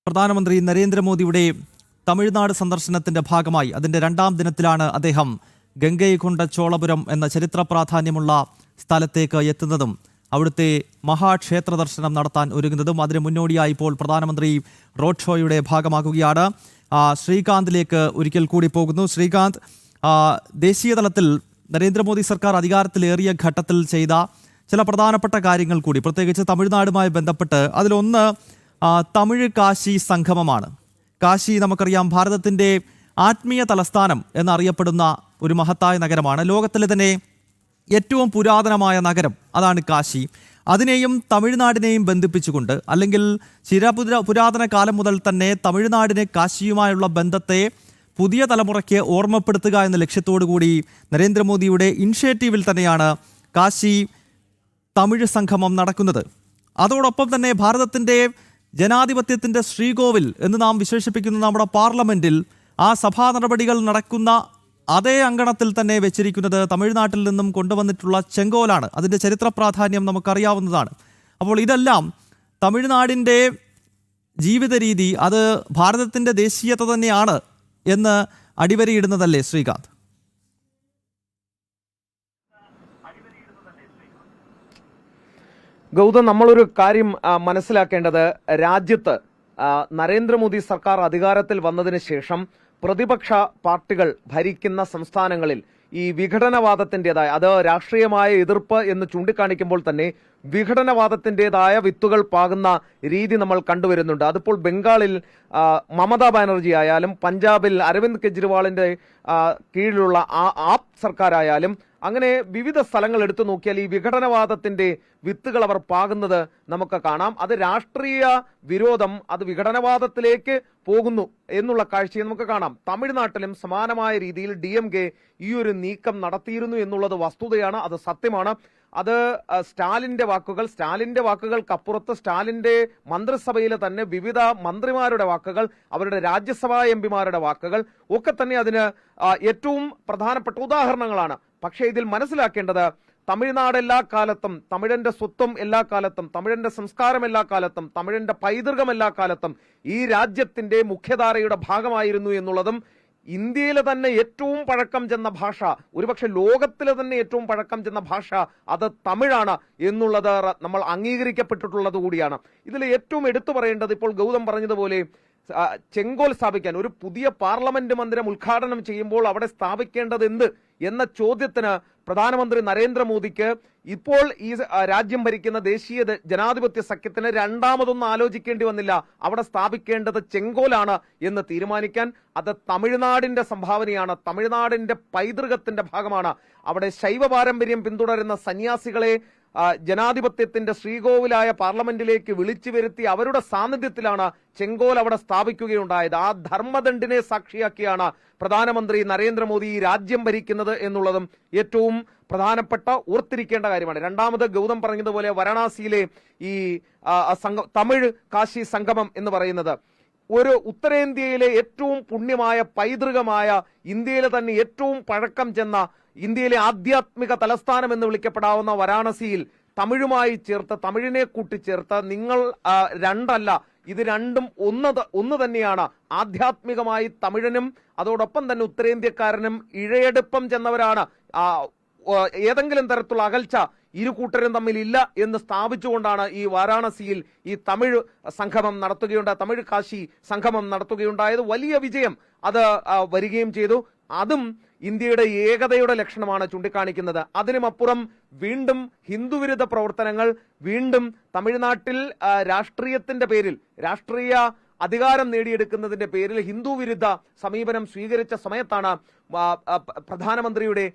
പ്രധാനമന്ത്രി നരേന്ദ്രമോദിയുടെ തമിഴ്നാട് സന്ദർശനത്തിന്റെ ഭാഗമായി അതിന്റെ രണ്ടാം ദിനത്തിലാണ് അദ്ദേഹം ഗംഗൈകൊണ്ട ചോളപുരം എന്ന ചരിത്ര പ്രാധാന്യമുള്ള സ്ഥലത്തേക്ക് എത്തുന്നതും അവിടുത്തെ മഹാക്ഷേത്ര ദർശനം നടത്താൻ ഒരുങ്ങുന്നതും. അതിന് മുന്നോടിയായി ഇപ്പോൾ പ്രധാനമന്ത്രി റോഡ് ഷോയുടെ ഭാഗമാകുകയാണ്. ശ്രീകാന്തിലേക്ക് ഒരിക്കൽ കൂടി പോകുന്നു. ശ്രീകാന്ത്, ദേശീയ തലത്തിൽ നരേന്ദ്രമോദി സർക്കാർ അധികാരത്തിലേറിയ ഘട്ടത്തിൽ ചെയ്ത ചില പ്രധാനപ്പെട്ട കാര്യങ്ങൾ കൂടി, പ്രത്യേകിച്ച് തമിഴ്നാടുമായി ബന്ധപ്പെട്ട്, അതിലൊന്ന് തമിഴ് കാശി സംഗമമാണ്. കാശി നമുക്കറിയാം ഭാരതത്തിൻ്റെ ആത്മീയ തലസ്ഥാനം എന്നറിയപ്പെടുന്ന ഒരു മഹത്തായ നഗരമാണ്. ലോകത്തിലെ തന്നെ ഏറ്റവും പുരാതനമായ നഗരം അതാണ് കാശി. അതിനെയും തമിഴ്നാടിനെയും ബന്ധിപ്പിച്ചുകൊണ്ട്, അല്ലെങ്കിൽ പുരാതന കാലം മുതൽ തന്നെ തമിഴ്നാടിനെ കാശിയുമായുള്ള ബന്ധത്തെ പുതിയ തലമുറയ്ക്ക് ഓർമ്മപ്പെടുത്തുക എന്ന ലക്ഷ്യത്തോടു കൂടി നരേന്ദ്രമോദിയുടെ ഇനിഷ്യേറ്റീവിൽ തന്നെയാണ് കാശി തമിഴ് സംഗമം നടക്കുന്നത്. അതോടൊപ്പം തന്നെ ഭാരതത്തിൻ്റെ ജനാധിപത്യത്തിൻ്റെ ശ്രീകോവിൽ എന്ന് നാം വിശേഷിപ്പിക്കുന്ന നമ്മുടെ പാർലമെൻറ്റിൽ ആ സഭാ നടപടികൾ നടക്കുന്ന അതേ അങ്കണത്തിൽ തന്നെ വെച്ചിരിക്കുന്നത് തമിഴ്നാട്ടിൽ നിന്നും കൊണ്ടുവന്നിട്ടുള്ള ചെങ്കോലാണ്. അതിൻ്റെ ചരിത്ര പ്രാധാന്യം നമുക്കറിയാവുന്നതാണ്. അപ്പോൾ ഇതെല്ലാം തമിഴ്നാടിൻ്റെ ജീവിത രീതി, അത് ഭാരതത്തിൻ്റെ ദേശീയത തന്നെയാണ് എന്ന് അടിവരയിടുന്നതല്ലേ ശ്രീകാന്ത്? ഗൗതം, നമ്മളൊരു കാര്യം മനസ്സിലാക്കേണ്ടത്, രാജ്യത്ത് നരേന്ദ്രമോദി സർക്കാർ അധികാരത്തിൽ വന്നതിന് ശേഷം പ്രതിപക്ഷ പാർട്ടികൾ ഭരിക്കുന്ന സംസ്ഥാനങ്ങളിൽ ഈ വിഘടനവാദത്തിൻ്റെതായ, അത് രാഷ്ട്രീയമായ എതിർപ്പ് എന്ന് ചൂണ്ടിക്കാണിക്കുമ്പോൾ തന്നെ വിഘടനവാദത്തിൻ്റെതായ വിത്തുകൾ പാകുന്ന രീതി നമ്മൾ കണ്ടുവരുന്നുണ്ട്. അതിപ്പോൾ ബംഗാളിൽ മമതാ ബാനർജി ആയാലും, പഞ്ചാബിൽ അരവിന്ദ് കെജ്രിവാളിൻ്റെ കീഴിലുള്ള ആപ്പ് സർക്കാരായാലും, അങ്ങനെ വിവിധ സ്ഥലങ്ങൾ എടുത്തു നോക്കിയാൽ ഈ വിഘടനവാദത്തിന്റെ വിത്തുകൾ അവർ പാകുന്നത് നമുക്ക് കാണാം. അത് രാഷ്ട്രീയ വിരോധം, അത് വിഘടനവാദത്തിലേക്ക് പോകുന്നു എന്നുള്ള കാഴ്ചയെ നമുക്ക് കാണാം. തമിഴ്നാട്ടിലും സമാനമായ രീതിയിൽ DMK ഈ ഒരു നീക്കം നടത്തിയിരുന്നു എന്നുള്ളത് വസ്തുതയാണ്, അത് സത്യമാണ്. അത് സ്റ്റാലിന്റെ വാക്കുകൾക്കപ്പുറത്ത് സ്റ്റാലിന്റെ മന്ത്രിസഭയിലെ തന്നെ വിവിധ മന്ത്രിമാരുടെ വാക്കുകൾ, അവരുടെ രാജ്യസഭാ എംപിമാരുടെ വാക്കുകൾ ഒക്കെ തന്നെ അതിന് ഏറ്റവും പ്രധാനപ്പെട്ട ഉദാഹരണങ്ങളാണ്. പക്ഷേ ഇതിൽ മനസ്സിലാക്കേണ്ടത്, തമിഴ്നാട് എല്ലാ കാലത്തും തമിഴന്റെ സ്വത്വം, എല്ലാ കാലത്തും തമിഴന്റെ സംസ്കാരം, എല്ലാ കാലത്തും തമിഴന്റെ പൈതൃകം, എല്ലാ കാലത്തും ഈ രാജ്യത്തിന്റെ മുഖ്യധാരയുടെ ഭാഗമായിരുന്നു എന്നുള്ളതും, ഇന്ത്യയിലെ തന്നെ ഏറ്റവും പഴക്കം ചെന്ന ഭാഷ, ഒരുപക്ഷെ ലോകത്തിലെ തന്നെ ഏറ്റവും പഴക്കം ചെന്ന ഭാഷ അത് തമിഴാണ് എന്നുള്ളത് നമ്മൾ അംഗീകരിക്കപ്പെട്ടിട്ടുള്ളത് കൂടിയാണ്. ഇതിൽ ഏറ്റവും എടുത്തു പറയേണ്ടത്, ഇപ്പോൾ ഗൗതം പറഞ്ഞതുപോലെ ചെങ്കോൽ സ്ഥാപിക്കാൻ, ഒരു പുതിയ പാർലമെന്റ് മന്ദിരം ഉദ്ഘാടനം ചെയ്യുമ്പോൾ അവിടെ സ്ഥാപിക്കേണ്ടത് എന്ത് എന്ന ചോദ്യത്തിന് പ്രധാനമന്ത്രി നരേന്ദ്രമോദിക്ക് ഇപ്പോൾ ഈ രാജ്യം ഭരിക്കുന്ന ദേശീയ ജനാധിപത്യ സഖ്യത്തിന് രണ്ടാമതൊന്നും ആലോചിക്കേണ്ടി വന്നില്ല. അവിടെ സ്ഥാപിക്കേണ്ടത് ചെങ്കോലാണ് എന്ന് തീരുമാനിക്കാൻ. അത് തമിഴ്നാടിന്റെ സംഭാവനയാണ്, തമിഴ്നാടിന്റെ പൈതൃകത്തിന്റെ ഭാഗമാണ്. അവിടെ ശൈവ പാരമ്പര്യം പിന്തുടരുന്ന സന്യാസികളെ ജനാധിപത്യത്തിന്റെ ശ്രീകോവിലായ പാർലമെന്റിലേക്ക് വിളിച്ചു വരുത്തി അവരുടെ സാന്നിധ്യത്തിലാണ് ചെങ്കോൽ അവിടെ സ്ഥാപിക്കുകയുണ്ടായത്. ആ ധർമ്മദണ്ഡിനെ സാക്ഷിയാക്കിയാണ് പ്രധാനമന്ത്രി നരേന്ദ്രമോദി ഈ രാജ്യം ഭരിക്കുന്നത് എന്നുള്ളതും ഏറ്റവും പ്രധാനപ്പെട്ട ഓർത്തിരിക്കേണ്ട കാര്യമാണ്. രണ്ടാമത് ഗൗതം പറഞ്ഞതുപോലെ വാരണാസിയിലെ ഈ തമിഴ് കാശി സംഗമം എന്ന് പറയുന്നത് ഒരു ഉത്തരേന്ത്യയിലെ ഏറ്റവും പുണ്യമായ പൈതൃകമായ, ഇന്ത്യയിലെ തന്നെ ഏറ്റവും പഴക്കം ചെന്ന, ഇന്ത്യയിലെ ആധ്യാത്മിക തലസ്ഥാനം എന്ന് വിളിക്കപ്പെടാവുന്ന വാരാണസിയിൽ തമിഴുമായി ചേർത്ത്, തമിഴിനെ കൂട്ടിച്ചേർത്ത്, നിങ്ങൾ രണ്ടല്ല, ഇത് രണ്ടും ഒന്ന് തന്നെയാണ്. ആധ്യാത്മികമായി തമിഴനും അതോടൊപ്പം തന്നെ ഉത്തരേന്ത്യക്കാരനും ഇഴയെടുപ്പം ചെന്നവരാണ്. ഏതെങ്കിലും തരത്തിലുള്ള അകൽച്ച ഇരു കൂട്ടരും തമ്മിൽ ഇല്ല എന്ന് സ്ഥാപിച്ചുകൊണ്ടാണ് ഈ വാരാണസിയിൽ ഈ തമിഴ് സംഗമം നടത്തുകയുണ്ടായത്, തമിഴ് കാശി സംഗമം നടത്തുകയുണ്ടായത്. വലിയ വിജയം അത് വരികയും ചെയ്തു. അതും ഇന്ത്യയുടെ ഏകതയുടെ ലക്ഷണമാണ് ചൂണ്ടിക്കാണിക്കുന്നത്. അതിനുമപ്പുറം വീണ്ടും ഹിന്ദുവിരുദ്ധ പ്രവർത്തനങ്ങൾ, വീണ്ടും തമിഴ്നാട്ടിൽ രാഷ്ട്രീയത്തിന്റെ പേരിൽ, രാഷ്ട്രീയ അധികാരം നേടിയെടുക്കുന്നതിന്റെ പേരിൽ ഹിന്ദു വിരുദ്ധ സമീപനം സ്വീകരിച്ച സമയത്താണ് പ്രധാനമന്ത്രിയുടെ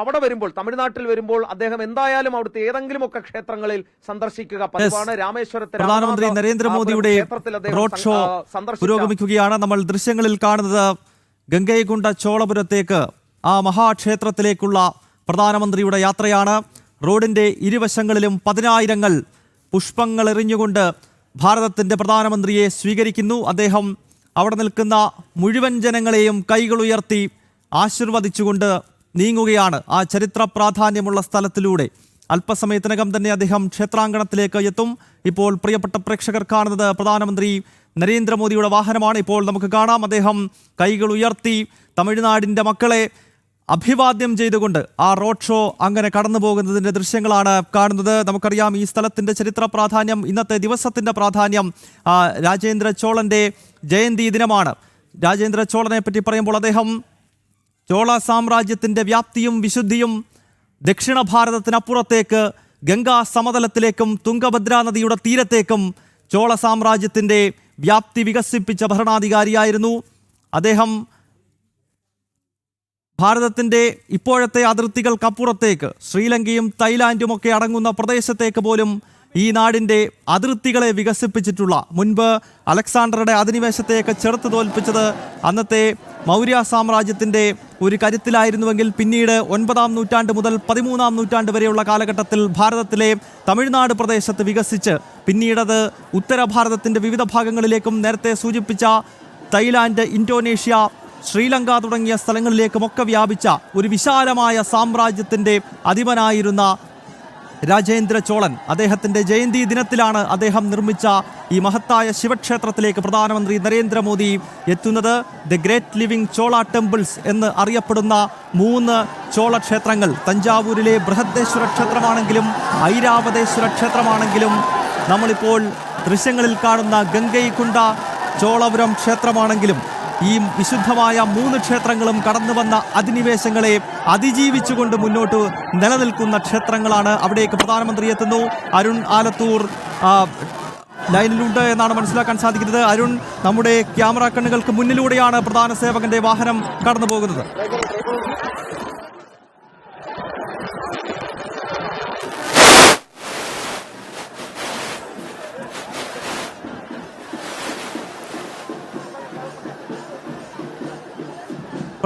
അവിടെ വരുമ്പോൾ, തമിഴ്നാട്ടിൽ വരുമ്പോൾ അദ്ദേഹം എന്തായാലും അവിടുത്തെ ഏതെങ്കിലുമൊക്കെ ക്ഷേത്രങ്ങളിൽ സന്ദർശിക്കുക പതിവാണ്. രാമേശ്വരത്തെ പ്രധാനമന്ത്രി നരേന്ദ്രമോദിയുടെ റോഡ് ഷോ പുരോഗമിക്കുകയാണ്. നമ്മൾ ദൃശ്യങ്ങളിൽ കാണുന്നത് ഗംഗൈകൊണ്ട ചോളപുരത്തേക്ക്, ആ മഹാക്ഷേത്രത്തിലേക്കുള്ള പ്രധാനമന്ത്രിയുടെ യാത്രയാണ്. റോഡിൻ്റെ ഇരുവശങ്ങളിലും 10,000 പുഷ്പങ്ങൾ എറിഞ്ഞുകൊണ്ട് ഭാരതത്തിൻ്റെ പ്രധാനമന്ത്രിയെ സ്വീകരിക്കുന്നു. അദ്ദേഹം അവിടെ നിൽക്കുന്ന മുഴുവൻ ജനങ്ങളെയും കൈകളുയർത്തി ആശീർവദിച്ചുകൊണ്ട് നീങ്ങുകയാണ് ആ ചരിത്ര പ്രാധാന്യമുള്ള സ്ഥലത്തിലൂടെ. അല്പസമയത്തിനകം തന്നെ അദ്ദേഹം ക്ഷേത്രാങ്കണത്തിലേക്ക് എത്തും. ഇപ്പോൾ പ്രിയപ്പെട്ട പ്രേക്ഷകർ കാണുന്നത് പ്രധാനമന്ത്രി നരേന്ദ്രമോദിയുടെ വാഹനമാണ്. ഇപ്പോൾ നമുക്ക് കാണാം അദ്ദേഹം കൈകൾ ഉയർത്തി തമിഴ്നാടിൻ്റെ മക്കളെ അഭിവാദ്യം ചെയ്തുകൊണ്ട് ആ റോഡ് ഷോ അങ്ങനെ കടന്നു പോകുന്നതിൻ്റെ ദൃശ്യങ്ങളാണ് കാണുന്നത്. നമുക്കറിയാം ഈ സ്ഥലത്തിൻ്റെ ചരിത്ര പ്രാധാന്യം, ഇന്നത്തെ ദിവസത്തിൻ്റെ പ്രാധാന്യം. രാജേന്ദ്ര ചോളൻ്റെ ജയന്തി ദിനമാണ്. രാജേന്ദ്ര ചോളനെ പറ്റി പറയുമ്പോൾ അദ്ദേഹം ചോള സാമ്രാജ്യത്തിൻ്റെ വ്യാപ്തിയും വിശുദ്ധിയും ദക്ഷിണ ഭാരതത്തിനപ്പുറത്തേക്ക് ഗംഗാ സമതലത്തിലേക്കും തുംഗഭദ്രാ നദിയുടെ തീരത്തേക്കും ചോള സാമ്രാജ്യത്തിൻ്റെ വ്യാപ്തി വികസിപ്പിച്ച ഭരണാധികാരിയായിരുന്നു അദ്ദേഹം. ഭാരതത്തിൻ്റെ ഇപ്പോഴത്തെ അതിർത്തികൾക്കപ്പുറത്തേക്ക് ശ്രീലങ്കയും തായ്ലാൻഡും ഒക്കെ അടങ്ങുന്ന പ്രദേശത്തേക്ക് പോലും ഈ നാടിൻ്റെ അതിർത്തികളെ വികസിപ്പിച്ചിട്ടുള്ള, മുൻപ് അലക്സാണ്ടറുടെ അധിനിവേശത്തെയൊക്കെ ചെറുത്ത് തോൽപ്പിച്ചത് അന്നത്തെ മൗര്യ സാമ്രാജ്യത്തിൻ്റെ ഒരു കരുത്തിലായിരുന്നുവെങ്കിൽ പിന്നീട് 9-ാം നൂറ്റാണ്ട് മുതൽ 13-ാം നൂറ്റാണ്ട് വരെയുള്ള കാലഘട്ടത്തിൽ ഭാരതത്തിലെ തമിഴ്നാട് പ്രദേശത്ത് വികസിച്ച് പിന്നീടത് ഉത്തര ഭാരതത്തിൻ്റെ വിവിധ ഭാഗങ്ങളിലേക്കും നേരത്തെ സൂചിപ്പിച്ച തായ്ലാൻഡ്, ഇന്തോനേഷ്യ, ശ്രീലങ്ക തുടങ്ങിയ സ്ഥലങ്ങളിലേക്കുമൊക്കെ വ്യാപിച്ച ഒരു വിശാലമായ സാമ്രാജ്യത്തിൻ്റെ അധിപനായിരുന്ന രാജേന്ദ്ര ചോളൻ, അദ്ദേഹത്തിൻ്റെ ജയന്തി ദിനത്തിലാണ് അദ്ദേഹം നിർമ്മിച്ച ഈ മഹത്തായ ശിവക്ഷേത്രത്തിലേക്ക് പ്രധാനമന്ത്രി നരേന്ദ്രമോദി എത്തുന്നത്. The great living Chola temples എന്ന് അറിയപ്പെടുന്ന 3 ചോള ക്ഷേത്രങ്ങൾ, തഞ്ചാവൂരിലെ ബൃഹദേശ്വര ക്ഷേത്രമാണെങ്കിലും ഐരാവതേശ്വര ക്ഷേത്രമാണെങ്കിലും നമ്മളിപ്പോൾ ദൃശ്യങ്ങളിൽ കാണുന്ന ഗംഗൈകൊണ്ട ചോളപുരം ക്ഷേത്രമാണെങ്കിലും ഈ വിശുദ്ധമായ 3 ക്ഷേത്രങ്ങളും കടന്നു വന്ന അധിനിവേശങ്ങളെ അതിജീവിച്ചുകൊണ്ട് മുന്നോട്ട് നിലനിൽക്കുന്ന ക്ഷേത്രങ്ങളാണ്. അവിടേക്ക് പ്രധാനമന്ത്രി എത്തുന്നു. അരുൺ ആലത്തൂർ ലൈനിലുണ്ട് എന്നാണ് മനസ്സിലാക്കാൻ സാധിക്കുന്നത്. അരുൺ, നമ്മുടെ ക്യാമറ കണ്ണുകൾക്ക് മുന്നിലൂടെയാണ് പ്രധാന സേവകന്റെ വാഹനം കടന്നു പോകുന്നത്.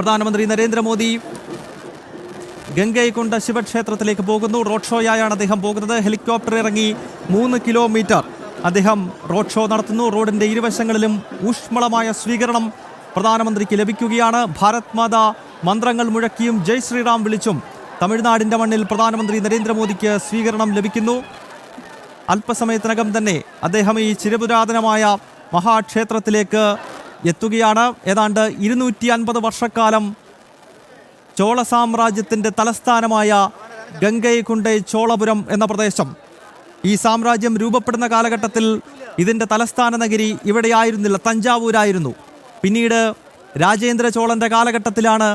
പ്രധാനമന്ത്രി നരേന്ദ്രമോദി ഗംഗൈകൊണ്ട ശിവക്ഷേത്രത്തിലേക്ക് പോകുന്നു. റോഡ് ഷോയായാണ് അദ്ദേഹം പോകുന്നത്. ഹെലികോപ്റ്റർ ഇറങ്ങി 3 കിലോമീറ്റർ അദ്ദേഹം റോഡ് ഷോ നടത്തുന്നു. റോഡിൻ്റെ ഇരുവശങ്ങളിലും ഊഷ്മളമായ സ്വീകരണം പ്രധാനമന്ത്രിക്ക് ലഭിക്കുകയാണ്. ഭാരത് മാതാ മന്ത്രങ്ങൾ മുഴക്കിയും ജയ് ശ്രീറാം വിളിച്ചും തമിഴ്നാടിൻ്റെ മണ്ണിൽ പ്രധാനമന്ത്രി നരേന്ദ്രമോദിക്ക് സ്വീകരണം ലഭിക്കുന്നു. അല്പസമയത്തിനകം തന്നെ അദ്ദേഹം ഈ ചിരപുരാതനമായ മഹാക്ഷേത്രത്തിലേക്ക് എത്തുകയാണ്. ഏതാണ്ട് 250 വർഷക്കാലം ചോള സാമ്രാജ്യത്തിൻ്റെ തലസ്ഥാനമായ ഗംഗൈകൊണ്ട ചോളപുരം എന്ന പ്രദേശം, ഈ സാമ്രാജ്യം രൂപപ്പെടുന്ന കാലഘട്ടത്തിൽ ഇതിൻ്റെ തലസ്ഥാന നഗരി ഇവിടെയായിരുന്നില്ല, തഞ്ചാവൂരായിരുന്നു. പിന്നീട് രാജേന്ദ്ര ചോളൻ്റെ കാലഘട്ടത്തിലാണ്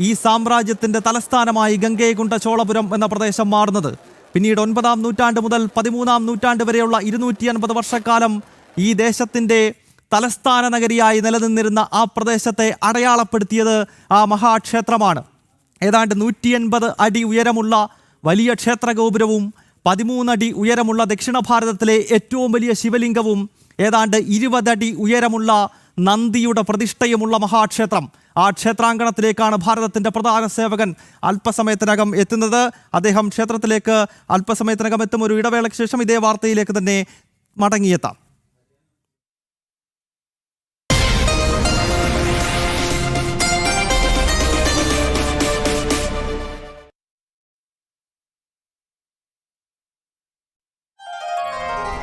ഈ സാമ്രാജ്യത്തിൻ്റെ തലസ്ഥാനമായി ഗംഗൈകൊണ്ട ചോളപുരം എന്ന പ്രദേശം മാറുന്നത്. പിന്നീട് 9-ാം നൂറ്റാണ്ട് മുതൽ 13-ാം നൂറ്റാണ്ട് വരെയുള്ള 250 വർഷക്കാലം ഈ ദേശത്തിൻ്റെ തലസ്ഥാന നഗരിയായി നിലനിന്നിരുന്ന ആ പ്രദേശത്തെ അടയാളപ്പെടുത്തിയത് ആ മഹാക്ഷേത്രമാണ്. ഏതാണ്ട് 180 അടി ഉയരമുള്ള വലിയ ക്ഷേത്രഗോപുരവും 13 അടി ഉയരമുള്ള ദക്ഷിണ ഭാരതത്തിലെ ഏറ്റവും വലിയ ശിവലിംഗവും ഏതാണ്ട് 20 അടി ഉയരമുള്ള നന്ദിയുടെ പ്രതിഷ്ഠയുമുള്ള മഹാക്ഷേത്രം. ആ ക്ഷേത്രാങ്കണത്തിലേക്കാണ് ഭാരതത്തിൻ്റെ പ്രധാന സേവകൻ അല്പസമയത്തിനകം എത്തുന്നത്. അദ്ദേഹം ക്ഷേത്രത്തിലേക്ക് അല്പസമയത്തിനകം എത്തും. ഒരു ഇടവേളയ്ക്ക് ശേഷം ഇതേ വാർത്തയിലേക്ക് തന്നെ മടങ്ങിയെത്താം.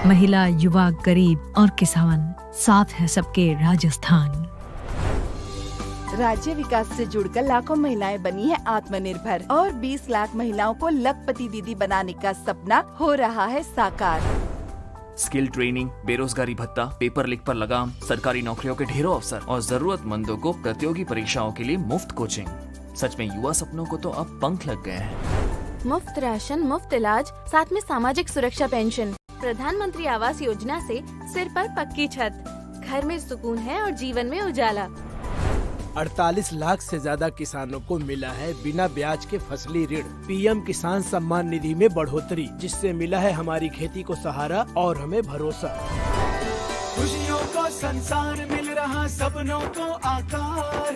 महिला, युवा, गरीब और किसान, साथ है सबके राजस्थान। राज्य विकास से जुड़कर लाखों महिलाएं बनी है आत्मनिर्भर और 20 लाख महिलाओं को लखपति दीदी बनाने का सपना हो रहा है साकार। स्किल ट्रेनिंग, बेरोजगारी भत्ता, पेपर लीक पर लगाम, सरकारी नौकरियों के ढेरों अवसर और जरूरतमंदों को प्रतियोगी परीक्षाओं के लिए मुफ्त कोचिंग। सच में युवा सपनों को तो अब पंख लग गए हैं। मुफ्त राशन, मुफ्त इलाज, साथ में सामाजिक सुरक्षा पेंशन। प्रधानमंत्री आवास योजना से सिर पर पक्की छत, घर में सुकून है और जीवन में उजाला। 48 लाख से ज्यादा किसानों को मिला है बिना ब्याज के फसली ऋण। पीएम किसान सम्मान निधि में बढ़ोतरी, जिससे मिला है हमारी खेती को सहारा और हमें भरोसा। खुशियों का संसार मिल रहा सपनों को आकार,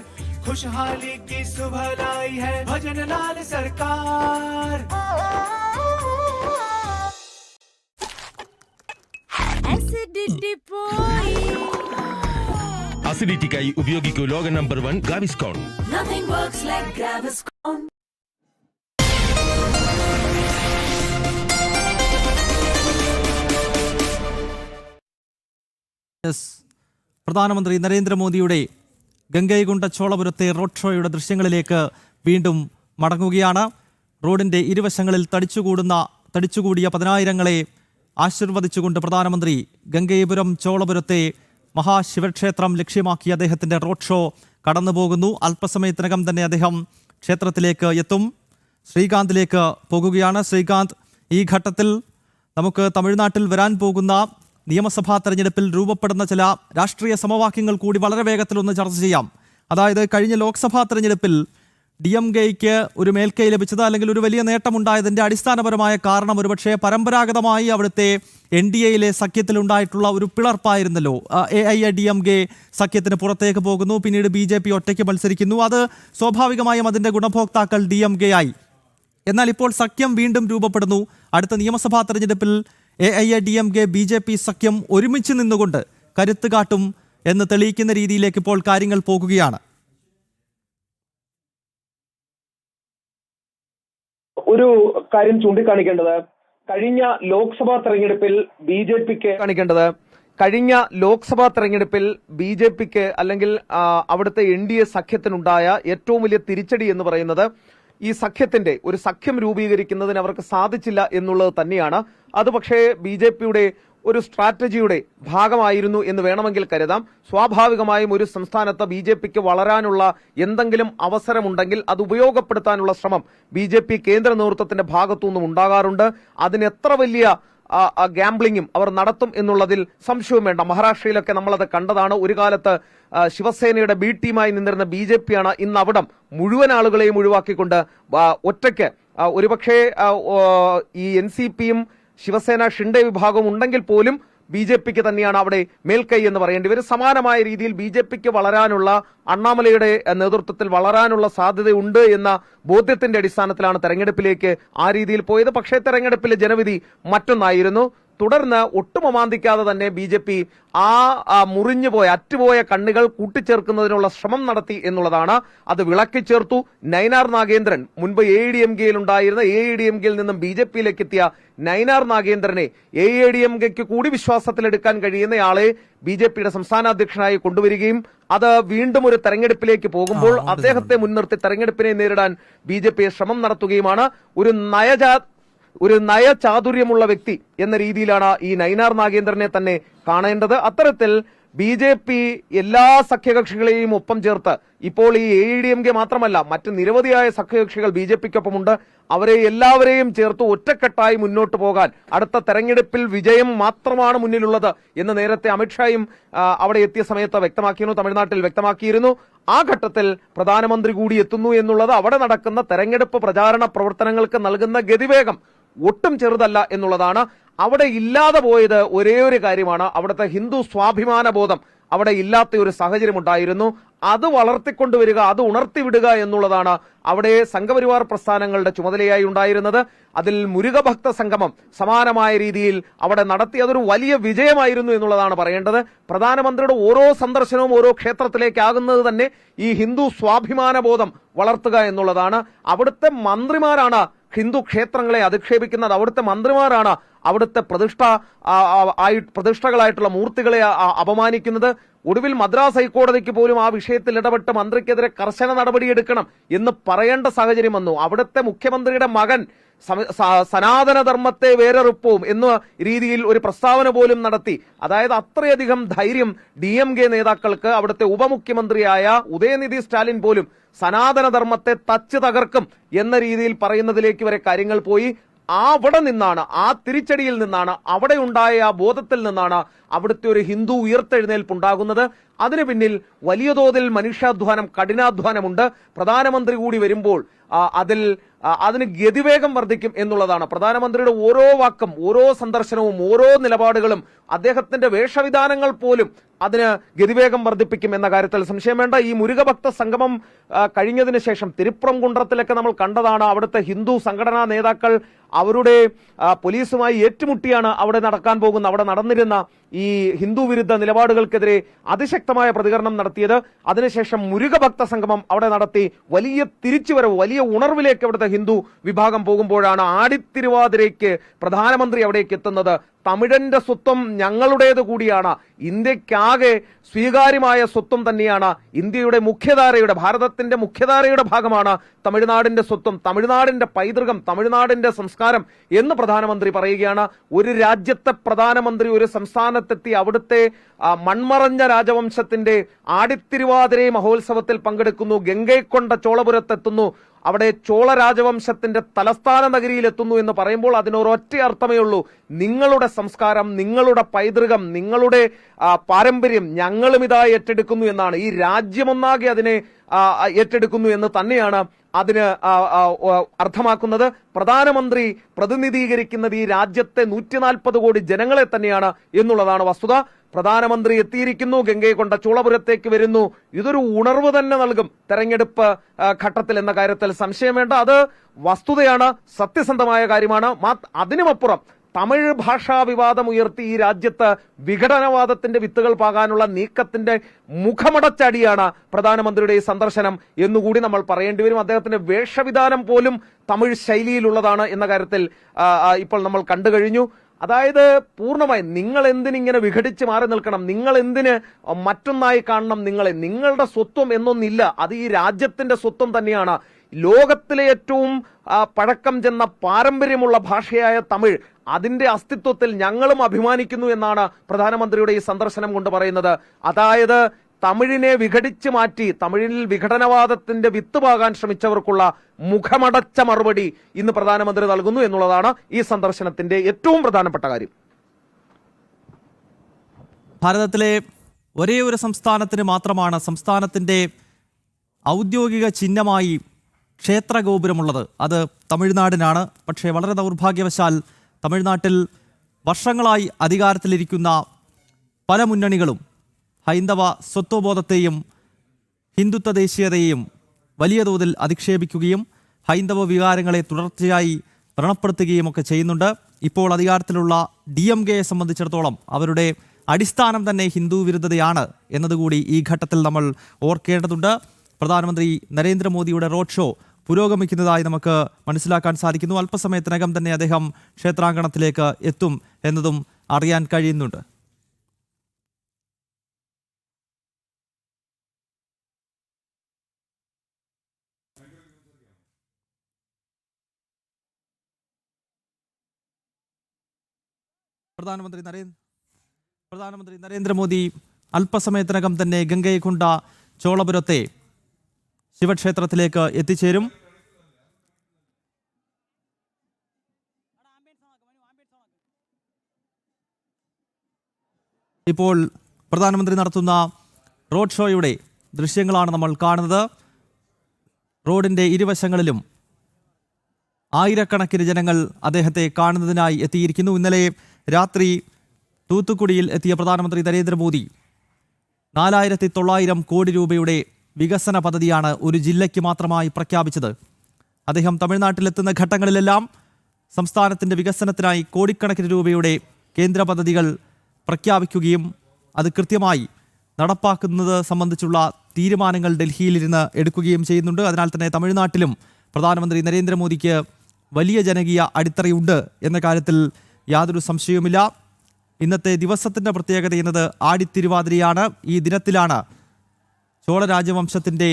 खुशहाली की सुबह लाई है भजन लाल सरकार। അസിഡിറ്റിക്കായി ഉപയോഗിക്കൂ ലോക number 1 ഗാവിസ്കോൺ. Nothing works like Gaviscon. Yes. പ്രധാനമന്ത്രി നരേന്ദ്രമോദിയുടെ ഗംഗൈകൊണ്ട ചോളപുരത്തെ റോഡ് ഷോയുടെ ദൃശ്യങ്ങളിലേക്ക് വീണ്ടും മടങ്ങുകയാണ്. റോഡിന്റെ ഇരുവശങ്ങളിൽ തടിച്ചുകൂടിയ പതിനായിരങ്ങളെ ആശീർവദിച്ചുകൊണ്ട് പ്രധാനമന്ത്രി ഗംഗൈപുരം ചോളപുരത്തെ മഹാശിവക്ഷേത്രം ലക്ഷ്യമാക്കി അദ്ദേഹത്തിന്റെ റോഡ് ഷോ കടന്നുപോകുന്നു. അല്പസമയത്തിനകം തന്നെ അദ്ദേഹം ക്ഷേത്രത്തിലേക്ക് എത്തും. ശ്രീകാന്തിലേക്ക് പോകുകയാണ്. ശ്രീകാന്ത്, ഈ ഘട്ടത്തിൽ നമുക്ക് തമിഴ്നാട്ടിൽ വരാൻ പോകുന്ന നിയമസഭാ തെരഞ്ഞെടുപ്പിൽ രൂപപ്പെടുന്ന ചില രാഷ്ട്രീയ സമവാക്യങ്ങൾ കൂടി വളരെ വേഗത്തിലൊന്ന് ചർച്ച ചെയ്യാം. അതായത് കഴിഞ്ഞ ലോക്സഭാ തെരഞ്ഞെടുപ്പിൽ DMKയ്ക്ക് ഒരു മേൽക്കൈ ലഭിച്ചത് അല്ലെങ്കിൽ ഒരു വലിയ നേട്ടമുണ്ടായതിൻ്റെ അടിസ്ഥാനപരമായ കാരണം ഒരുപക്ഷെ പരമ്പരാഗതമായി അവിടുത്തെ NDAയിലെ സഖ്യത്തിലുണ്ടായിട്ടുള്ള ഒരു പിളർപ്പായിരുന്നല്ലോ. AIADMK സഖ്യത്തിന് പുറത്തേക്ക് പോകുന്നു, പിന്നീട് BJP ഒറ്റയ്ക്ക് മത്സരിക്കുന്നു. അത് സ്വാഭാവികമായും അതിൻ്റെ ഗുണഭോക്താക്കൾ DMK ആയി. എന്നാൽ ഇപ്പോൾ സഖ്യം വീണ്ടും രൂപപ്പെടുന്നു. അടുത്ത നിയമസഭാ തെരഞ്ഞെടുപ്പിൽ AIADMK BJP സഖ്യം ഒരുമിച്ച് നിന്നുകൊണ്ട് കരുത്ത് കാട്ടും എന്ന് തെളിയിക്കുന്ന രീതിയിലേക്ക് ഇപ്പോൾ കാര്യങ്ങൾ പോകുകയാണ്. ഒരു കാര്യം ചൂണ്ടിക്കാണിക്കേണ്ടത് കഴിഞ്ഞ ലോക്സഭാ തെരഞ്ഞെടുപ്പിൽ ബി ജെ പിക്ക് അല്ലെങ്കിൽ അവിടുത്തെ NDA സഖ്യത്തിനുണ്ടായ ഏറ്റവും വലിയ തിരിച്ചടി എന്ന് പറയുന്നത് ഈ സഖ്യത്തിന്റെ ഒരു സഖ്യം രൂപീകരിക്കുന്നതിന് അവർക്ക് സാധിച്ചില്ല എന്നുള്ളത് തന്നെയാണ്. അത് പക്ഷേ BJPയുടെ ഒരു സ്ട്രാറ്റജിയുടെ ഭാഗമായിരുന്നു എന്ന് വേണമെങ്കിൽ കരുതാം. സ്വാഭാവികമായും ഒരു സംസ്ഥാനത്ത് BJPക്ക് വളരാനുള്ള എന്തെങ്കിലും അവസരമുണ്ടെങ്കിൽ അത് ഉപയോഗപ്പെടുത്താനുള്ള ശ്രമം BJP കേന്ദ്ര നേതൃത്വത്തിന്റെ ഭാഗത്തുനിന്നും ഉണ്ടാകാറുണ്ട്. അതിന് എത്ര വലിയ ഗാംബ്ലിങ്ങും അവർ നടത്തും എന്നുള്ളതിൽ സംശയവും വേണ്ട. മഹാരാഷ്ട്രയിലൊക്കെ നമ്മളത് കണ്ടതാണ്. ഒരു കാലത്ത് ശിവസേനയുടെ B ടീമായി നിന്നിരുന്ന BJPയാണ് ഇന്ന് അവിടം മുഴുവൻ ആളുകളെയും ഒഴിവാക്കിക്കൊണ്ട് ഒറ്റയ്ക്ക് ഒരുപക്ഷെ ഈ NCPയും ശിവസേന ഷിൻഡെ വിഭാഗം ഉണ്ടെങ്കിൽ പോലും BJPക്ക് തന്നെയാണ് അവിടെ മേൽക്കൈ എന്ന് പറയേണ്ടി വരും. സമാനമായ രീതിയിൽ BJPക്ക് വളരാനുള്ള, അണ്ണാമലയുടെ നേതൃത്വത്തിൽ വളരാനുള്ള സാധ്യതയുണ്ട് എന്ന ബോധ്യത്തിന്റെ അടിസ്ഥാനത്തിലാണ് തെരഞ്ഞെടുപ്പിലേക്ക് ആ രീതിയിൽ പോയത്. പക്ഷേ തെരഞ്ഞെടുപ്പിലെ ജനവിധി മറ്റൊന്നായിരുന്നു. തുടർന്ന് ഒട്ടും അമാന്തിക്കാതെ തന്നെ BJP അറ്റുപോയ കണ്ണുകൾ കൂട്ടിച്ചേർക്കുന്നതിനുള്ള ശ്രമം നടത്തി എന്നുള്ളതാണ്. അത് വിളക്കി ചേർത്തു. നയനാർ നാഗേന്ദ്രൻ, മുൻപ് AIADMKയിൽ ഉണ്ടായിരുന്ന AIADMKയിൽ നിന്നും BJPയിലേക്ക് എത്തിയ നയനാർ നാഗേന്ദ്രനെ AIADMKയ്ക്ക് കൂടി വിശ്വാസത്തിലെടുക്കാൻ കഴിയുന്നയാളെ BJPയുടെ സംസ്ഥാന അധ്യക്ഷനായി കൊണ്ടുവരികയും അത് വീണ്ടും ഒരു തെരഞ്ഞെടുപ്പിലേക്ക് പോകുമ്പോൾ അദ്ദേഹത്തെ മുൻനിർത്തി തെരഞ്ഞെടുപ്പിനെ നേരിടാൻ BJP ശ്രമം നടത്തുകയുമാണ്. ഒരു നയചാതുര്യമുള്ള വ്യക്തി എന്ന രീതിയിലാണ് ഈ നയനാർ നാഗേന്ദ്രനെ തന്നെ കാണേണ്ടത്. അത്തരത്തിൽ BJP എല്ലാ സഖ്യകക്ഷികളെയും ഒപ്പം ചേർത്ത് ഇപ്പോൾ ഈ AIADMK മാത്രമല്ല മറ്റ് നിരവധിയായ സഖ്യകക്ഷികൾ BJPക്കൊപ്പമുണ്ട്. അവരെ എല്ലാവരെയും ചേർത്ത് ഒറ്റക്കെട്ടായി മുന്നോട്ട് പോകാൻ അടുത്ത തെരഞ്ഞെടുപ്പിൽ വിജയം മാത്രമാണ് മുന്നിലുള്ളത് എന്ന് നേരത്തെ അമിത്ഷായും അവിടെ എത്തിയ സമയത്ത് തമിഴ്നാട്ടിൽ വ്യക്തമാക്കിയിരുന്നു. ആ ഘട്ടത്തിൽ പ്രധാനമന്ത്രി കൂടി എത്തുന്നു എന്നുള്ളത് അവിടെ നടക്കുന്ന തെരഞ്ഞെടുപ്പ് പ്രചാരണ പ്രവർത്തനങ്ങൾക്ക് നൽകുന്ന ഗതിവേഗം ഒട്ടും ചെറുതല്ല എന്നുള്ളതാണ്. അവിടെ ഇല്ലാതെ പോയത് ഒരേ ഒരു കാര്യമാണ്, അവിടുത്തെ ഹിന്ദു സ്വാഭിമാന ബോധം അവിടെ ഇല്ലാത്ത ഒരു സാഹചര്യം ഉണ്ടായിരുന്നു. അത് വളർത്തിക്കൊണ്ടുവരിക, അത് ഉണർത്തിവിടുക എന്നുള്ളതാണ് അവിടെ സംഘപരിവാർ പ്രസ്ഥാനങ്ങളുടെ ചുമതലയായി ഉണ്ടായിരുന്നത്. അതിൽ മുരുക ഭക്ത സംഗമം സമാനമായ രീതിയിൽ അവിടെ നടത്തി. അതൊരു വലിയ വിജയമായിരുന്നു എന്നുള്ളതാണ് പറയേണ്ടത്. പ്രധാനമന്ത്രിയുടെ ഓരോ സന്ദർശനവും ഓരോ ക്ഷേത്രത്തിലേക്കാകുന്നത് തന്നെ ഈ ഹിന്ദു സ്വാഭിമാന ബോധം വളർത്തുക എന്നുള്ളതാണ്. അവിടുത്തെ മന്ത്രിമാരാണ് ഹിന്ദു ക്ഷേത്രങ്ങളെ അധിക്ഷേപിക്കുന്നത്. അവിടുത്തെ മന്ത്രിമാരാണ് അവിടുത്തെ പ്രതിഷ്ഠകളായിട്ടുള്ള മൂർത്തികളെ അപമാനിക്കുന്നത്. ഒടുവിൽ മദ്രാസ് ഹൈക്കോടതിക്ക് പോലും ആ വിഷയത്തിൽ ഇടപെട്ട് മന്ത്രിക്കെതിരെ കർശന നടപടിയെടുക്കണം എന്ന് പറയേണ്ട സാഹചര്യം വന്നു. അവിടുത്തെ മുഖ്യമന്ത്രിയുടെ മകൻ സനാതനധർമ്മത്തെ വേരറുപ്പവും എന്ന രീതിയിൽ ഒരു പ്രസ്താവന പോലും നടത്തി. അതായത് അത്രയധികം ധൈര്യം DMK നേതാക്കൾക്ക് അവിടുത്തെ ഉപമുഖ്യമന്ത്രിയായ ഉദയനിധി സ്റ്റാലിൻ പോലും സനാതനധർമ്മത്തെ തച്ച് തകർക്കും എന്ന രീതിയിൽ പറയുന്നതിലേക്ക് വരെ കാര്യങ്ങൾ പോയി. അവിടെ നിന്നാണ്, ആ തിരിച്ചടിയിൽ നിന്നാണ്, അവിടെ ഉണ്ടായ ആ ബോധത്തിൽ നിന്നാണ് അവിടുത്തെ ഒരു ഹിന്ദു ഉയർത്തെഴുന്നേൽപ്പുണ്ടാകുന്നത്. അതിനു പിന്നിൽ വലിയ തോതിൽ മനുഷ്യാധ്വാനം, കഠിനാധ്വാനമുണ്ട്. പ്രധാനമന്ത്രി കൂടി വരുമ്പോൾ അതിന് ഗതിവേഗം വർദ്ധിക്കും എന്നുള്ളതാണ്. പ്രധാനമന്ത്രിയുടെ ഓരോ വാക്കും, ഓരോ സന്ദർശനവും, ഓരോ നിലപാടുകളും, അദ്ദേഹത്തിന്റെ വേഷവിധാനങ്ങൾ പോലും അതിന് ഗതിവേഗം വർദ്ധിപ്പിക്കും എന്ന കാര്യത്തിൽ സംശയം വേണ്ട. ഈ മുരുകഭക്ത സംഗമം കഴിഞ്ഞതിന് ശേഷം തിരുപ്പുറംകുன்றത്തിലൊക്കെ നമ്മൾ കണ്ടതാണ്. അവിടുത്തെ ഹിന്ദു സംഘടനാ നേതാക്കൾ അവരുടെ പോലീസുമായി ഏറ്റുമുട്ടിയാണ് അവിടെ നടന്നിരുന്ന ഈ ഹിന്ദു വിരുദ്ധ നിലപാടുകൾക്കെതിരെ അതിശക്തമായ പ്രതികരണം നടത്തിയത്. അതിനുശേഷം മുരുകഭക്ത സംഗമം അവിടെ നടത്തി വലിയ തിരിച്ചുവരവ്, വലിയ ഉണർവിലേക്ക് അവിടുത്തെ ഹിന്ദു വിഭാഗം പോകുമ്പോഴാണ് ആടിത്തിരുവാതിരയ്ക്ക് പ്രധാനമന്ത്രി അവിടേക്ക് എത്തുന്നത്. തമിഴന്റെ സ്വത്വം ഞങ്ങളുടേത് കൂടിയാണ്, ഇന്ത്യക്കാകെ സ്വീകാര്യമായ സ്വത്വം തന്നെയാണ്, ഇന്ത്യയുടെ മുഖ്യധാരയുടെ, ഭാരതത്തിന്റെ മുഖ്യധാരയുടെ ഭാഗമാണ് തമിഴ്നാടിന്റെ സ്വത്വം, തമിഴ്നാടിന്റെ പൈതൃകം, തമിഴ്നാടിന്റെ സംസ്കാരം എന്ന് പ്രധാനമന്ത്രി പറയുകയാണ്. ഒരു രാജ്യത്തെ പ്രധാനമന്ത്രി ഒരു സംസ്ഥാനത്തെത്തി അവിടുത്തെ മൺമറഞ്ഞ രാജവംശത്തിന്റെ ആടിത്തിരുവാതിര മഹോത്സവത്തിൽ പങ്കെടുക്കുന്നു, ഗംഗൈക്കൊണ്ട ചോളപുരത്തെത്തുന്നു, അവിടെ ചോള രാജവംശത്തിന്റെ തലസ്ഥാന നഗരിയിലെത്തുന്നു എന്ന് പറയുമ്പോൾ അതിനൊരൊറ്റ അർത്ഥമേ ഉള്ളൂ: നിങ്ങളുടെ സംസ്കാരം, നിങ്ങളുടെ പൈതൃകം, നിങ്ങളുടെ പാരമ്പര്യം ഞങ്ങളും ഇതാ ഏറ്റെടുക്കുന്നു എന്നാണ്. ഈ രാജ്യമൊന്നാകെ അതിനെ ഏറ്റെടുക്കുന്നു എന്ന് തന്നെയാണ് അതിന് അർത്ഥമാക്കുന്നത്. പ്രധാനമന്ത്രി പ്രതിനിധീകരിക്കുന്നത് ഈ രാജ്യത്തെ 140 കോടി ജനങ്ങളെ തന്നെയാണ് എന്നുള്ളതാണ് വസ്തുത. പ്രധാനമന്ത്രി എത്തിയിരിക്കുന്നു, ഗംഗൈക്കൊണ്ട ചോളപുരത്തേക്ക് വരുന്നു. ഇതൊരു ഉണർവ് തന്നെ നൽകും തെരഞ്ഞെടുപ്പ് ഘട്ടത്തിൽ എന്ന കാര്യത്തിൽ സംശയം വേണ്ട. അത് വസ്തുതയാണ്, സത്യസന്ധമായ കാര്യമാണ്. അതിനുമപ്പുറം തമിഴ് ഭാഷാ വിവാദം ഉയർത്തി ഈ രാജ്യത്ത് വിഘടനവാദത്തിന്റെ വിത്തുകൾ പാകാനുള്ള നീക്കത്തിന്റെ മുഖമടച്ചടിയാണ് പ്രധാനമന്ത്രിയുടെ ഈ സന്ദർശനം എന്നുകൂടി നമ്മൾ പറയേണ്ടി വരും. അദ്ദേഹത്തിന്റെ വേഷവിധാനം പോലും തമിഴ് ശൈലിയിലുള്ളതാണ് എന്ന കാര്യത്തിൽ ഇപ്പോൾ നമ്മൾ കണ്ടു കഴിഞ്ഞു. അതായത് പൂർണ്ണമായി നിങ്ങൾ എന്തിനിങ്ങനെ വിഘടിച്ച് മാറി നിൽക്കണം, നിങ്ങൾ എന്തിന് മറ്റൊന്നായി കാണണം, നിങ്ങളുടെ സ്വത്വം എന്നൊന്നില്ല, അത് ഈ രാജ്യത്തിന്റെ സ്വത്വം തന്നെയാണ്. ലോകത്തിലെ ഏറ്റവും പഴക്കം ചെന്ന പാരമ്പര്യമുള്ള ഭാഷയായ തമിഴ്, അതിന്റെ അസ്തിത്വത്തിൽ ഞങ്ങളും അഭിമാനിക്കുന്നു എന്നാണ് പ്രധാനമന്ത്രിയുടെ ഈ സന്ദർശനം കൊണ്ട് പറയുന്നത്. അതായത് തമിഴിനെ വിഘടിച്ചു മാറ്റി തമിഴിൽ വിഘടനവാദത്തിന്റെ വിത്ത് പാകാൻ ശ്രമിച്ചവർക്കുള്ള മുഖമടച്ച മറുപടി ഇന്ന് പ്രധാനമന്ത്രി നൽകുന്നു എന്നുള്ളതാണ് ഈ സന്ദർശനത്തിന്റെ ഏറ്റവും പ്രധാനപ്പെട്ട കാര്യം. ഭാരതത്തിലെ ഒരേ ഒരു സംസ്ഥാനത്തിന് മാത്രമാണ് സംസ്ഥാനത്തിന്റെ ഔദ്യോഗിക ചിഹ്നമായി ക്ഷേത്രഗോപുരമുള്ളത്. അത് തമിഴ്നാടിനാണ്. പക്ഷേ വളരെ ദൗർഭാഗ്യവശാൽ തമിഴ്നാട്ടിൽ വർഷങ്ങളായി അധികാരത്തിലിരിക്കുന്ന പല മുന്നണികളും ഹൈന്ദവ സ്വത്വബോധത്തെയും ഹിന്ദുത്വ ദേശീയതയെയും വലിയ തോതിൽ അധിക്ഷേപിക്കുകയും ഹൈന്ദവ വികാരങ്ങളെ തുടർച്ചയായി വ്രണപ്പെടുത്തുകയും ഒക്കെ ചെയ്യുന്നുണ്ട്. ഇപ്പോൾ അധികാരത്തിലുള്ള DMKയെ സംബന്ധിച്ചിടത്തോളം അവരുടെ അടിസ്ഥാനം തന്നെ ഹിന്ദു വിരുദ്ധതയാണ് എന്നതുകൂടി ഈ ഘട്ടത്തിൽ നമ്മൾ ഓർക്കേണ്ടതുണ്ട്. പ്രധാനമന്ത്രി നരേന്ദ്രമോദിയുടെ റോഡ് ഷോ പുരോഗമിക്കുന്നതായി നമുക്ക് മനസ്സിലാക്കാൻ സാധിക്കുന്നു. അല്പസമയത്തിനകം തന്നെ അദ്ദേഹം ക്ഷേത്രാങ്കണത്തിലേക്ക് എത്തും എന്നതും അറിയാൻ കഴിയുന്നുണ്ട്. പ്രധാനമന്ത്രി നരേന്ദ്രമോദി അല്പസമയത്തിനകം തന്നെ ഗംഗൈകൊണ്ട ചോളപുരത്തെ ശിവക്ഷേത്രത്തിലേക്ക് എത്തിച്ചേരും. ഇപ്പോൾ പ്രധാനമന്ത്രി നടത്തുന്ന റോഡ് ഷോയുടെ ദൃശ്യങ്ങളാണ് നമ്മൾ കാണുന്നത്. റോഡിന്റെ ഇരുവശങ്ങളിലും ആയിരക്കണക്കിന് ജനങ്ങൾ അദ്ദേഹത്തെ കാണുന്നതിനായി എത്തിയിരിക്കുന്നു. ഇന്നലെ രാത്രി തൂത്തുക്കുടിയിൽ എത്തിയ പ്രധാനമന്ത്രി നരേന്ദ്രമോദി 4900 കോടി രൂപയുടെ വികസന പദ്ധതിയാണ് ഒരു ജില്ലയ്ക്ക് മാത്രമായി പ്രഖ്യാപിച്ചത്. അദ്ദേഹം തമിഴ്നാട്ടിലെത്തുന്ന ഘട്ടങ്ങളിലെല്ലാം സംസ്ഥാനത്തിൻ്റെ വികസനത്തിനായി കോടിക്കണക്കിന് രൂപയുടെ കേന്ദ്ര പദ്ധതികൾ പ്രഖ്യാപിക്കുകയും അത് കൃത്യമായി നടപ്പാക്കുന്നത് സംബന്ധിച്ചുള്ള തീരുമാനങ്ങൾ ഡൽഹിയിലിരുന്ന് എടുക്കുകയും ചെയ്യുന്നുണ്ട്. അതിനാൽ തന്നെ തമിഴ്നാട്ടിലും പ്രധാനമന്ത്രി നരേന്ദ്രമോദിക്ക് വലിയ ജനകീയ അടിത്തറയുണ്ട് എന്ന കാര്യത്തിൽ യാതൊരു സംശയവുമില്ല. ഇന്നത്തെ ദിവസത്തിൻ്റെ പ്രത്യേകത എന്നത് ആടിത്തിരുവാതിരയാണ്. ഈ ദിനത്തിലാണ് ചോള രാജവംശത്തിൻ്റെ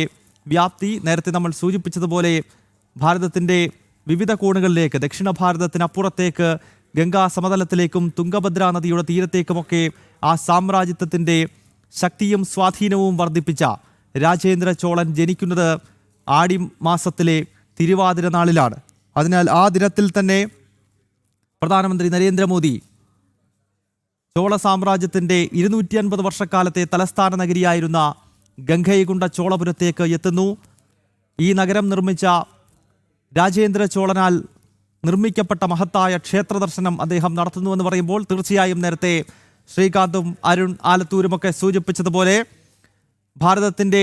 വ്യാപ്തി നേരത്തെ നമ്മൾ സൂചിപ്പിച്ചതുപോലെ ഭാരതത്തിൻ്റെ വിവിധ കോണുകളിലേക്ക്, ദക്ഷിണ ഭാരതത്തിനപ്പുറത്തേക്ക് ഗംഗാ സമതലത്തിലേക്കും തുംഗഭദ്ര നദിയുടെ തീരത്തേക്കുമൊക്കെ ആ സാമ്രാജ്യത്വത്തിൻ്റെ ശക്തിയും സ്വാധീനവും വർദ്ധിപ്പിച്ച രാജേന്ദ്ര ചോളൻ ജനിക്കുന്നത് ആടി മാസത്തിലെ തിരുവാതിര നാളിലാണ്. അതിനാൽ ആ ദിനത്തിൽ തന്നെ പ്രധാനമന്ത്രി നരേന്ദ്രമോദി ചോള സാമ്രാജ്യത്തിൻ്റെ 250 വർഷക്കാലത്തെ തലസ്ഥാന നഗരിയായിരുന്ന ഗംഗൈകൊണ്ട ചോളപുരത്തേക്ക് എത്തുന്നു. ഈ നഗരം നിർമ്മിച്ച രാജേന്ദ്ര ചോളനാൽ നിർമ്മിക്കപ്പെട്ട മഹത്തായ ക്ഷേത്ര ദർശനം അദ്ദേഹം നടത്തുന്നുവെന്ന് പറയുമ്പോൾ തീർച്ചയായും നേരത്തെ ശ്രീകാന്തും അരുൺ ആലത്തൂരുമൊക്കെ സൂചിപ്പിച്ചതുപോലെ ഭാരതത്തിൻ്റെ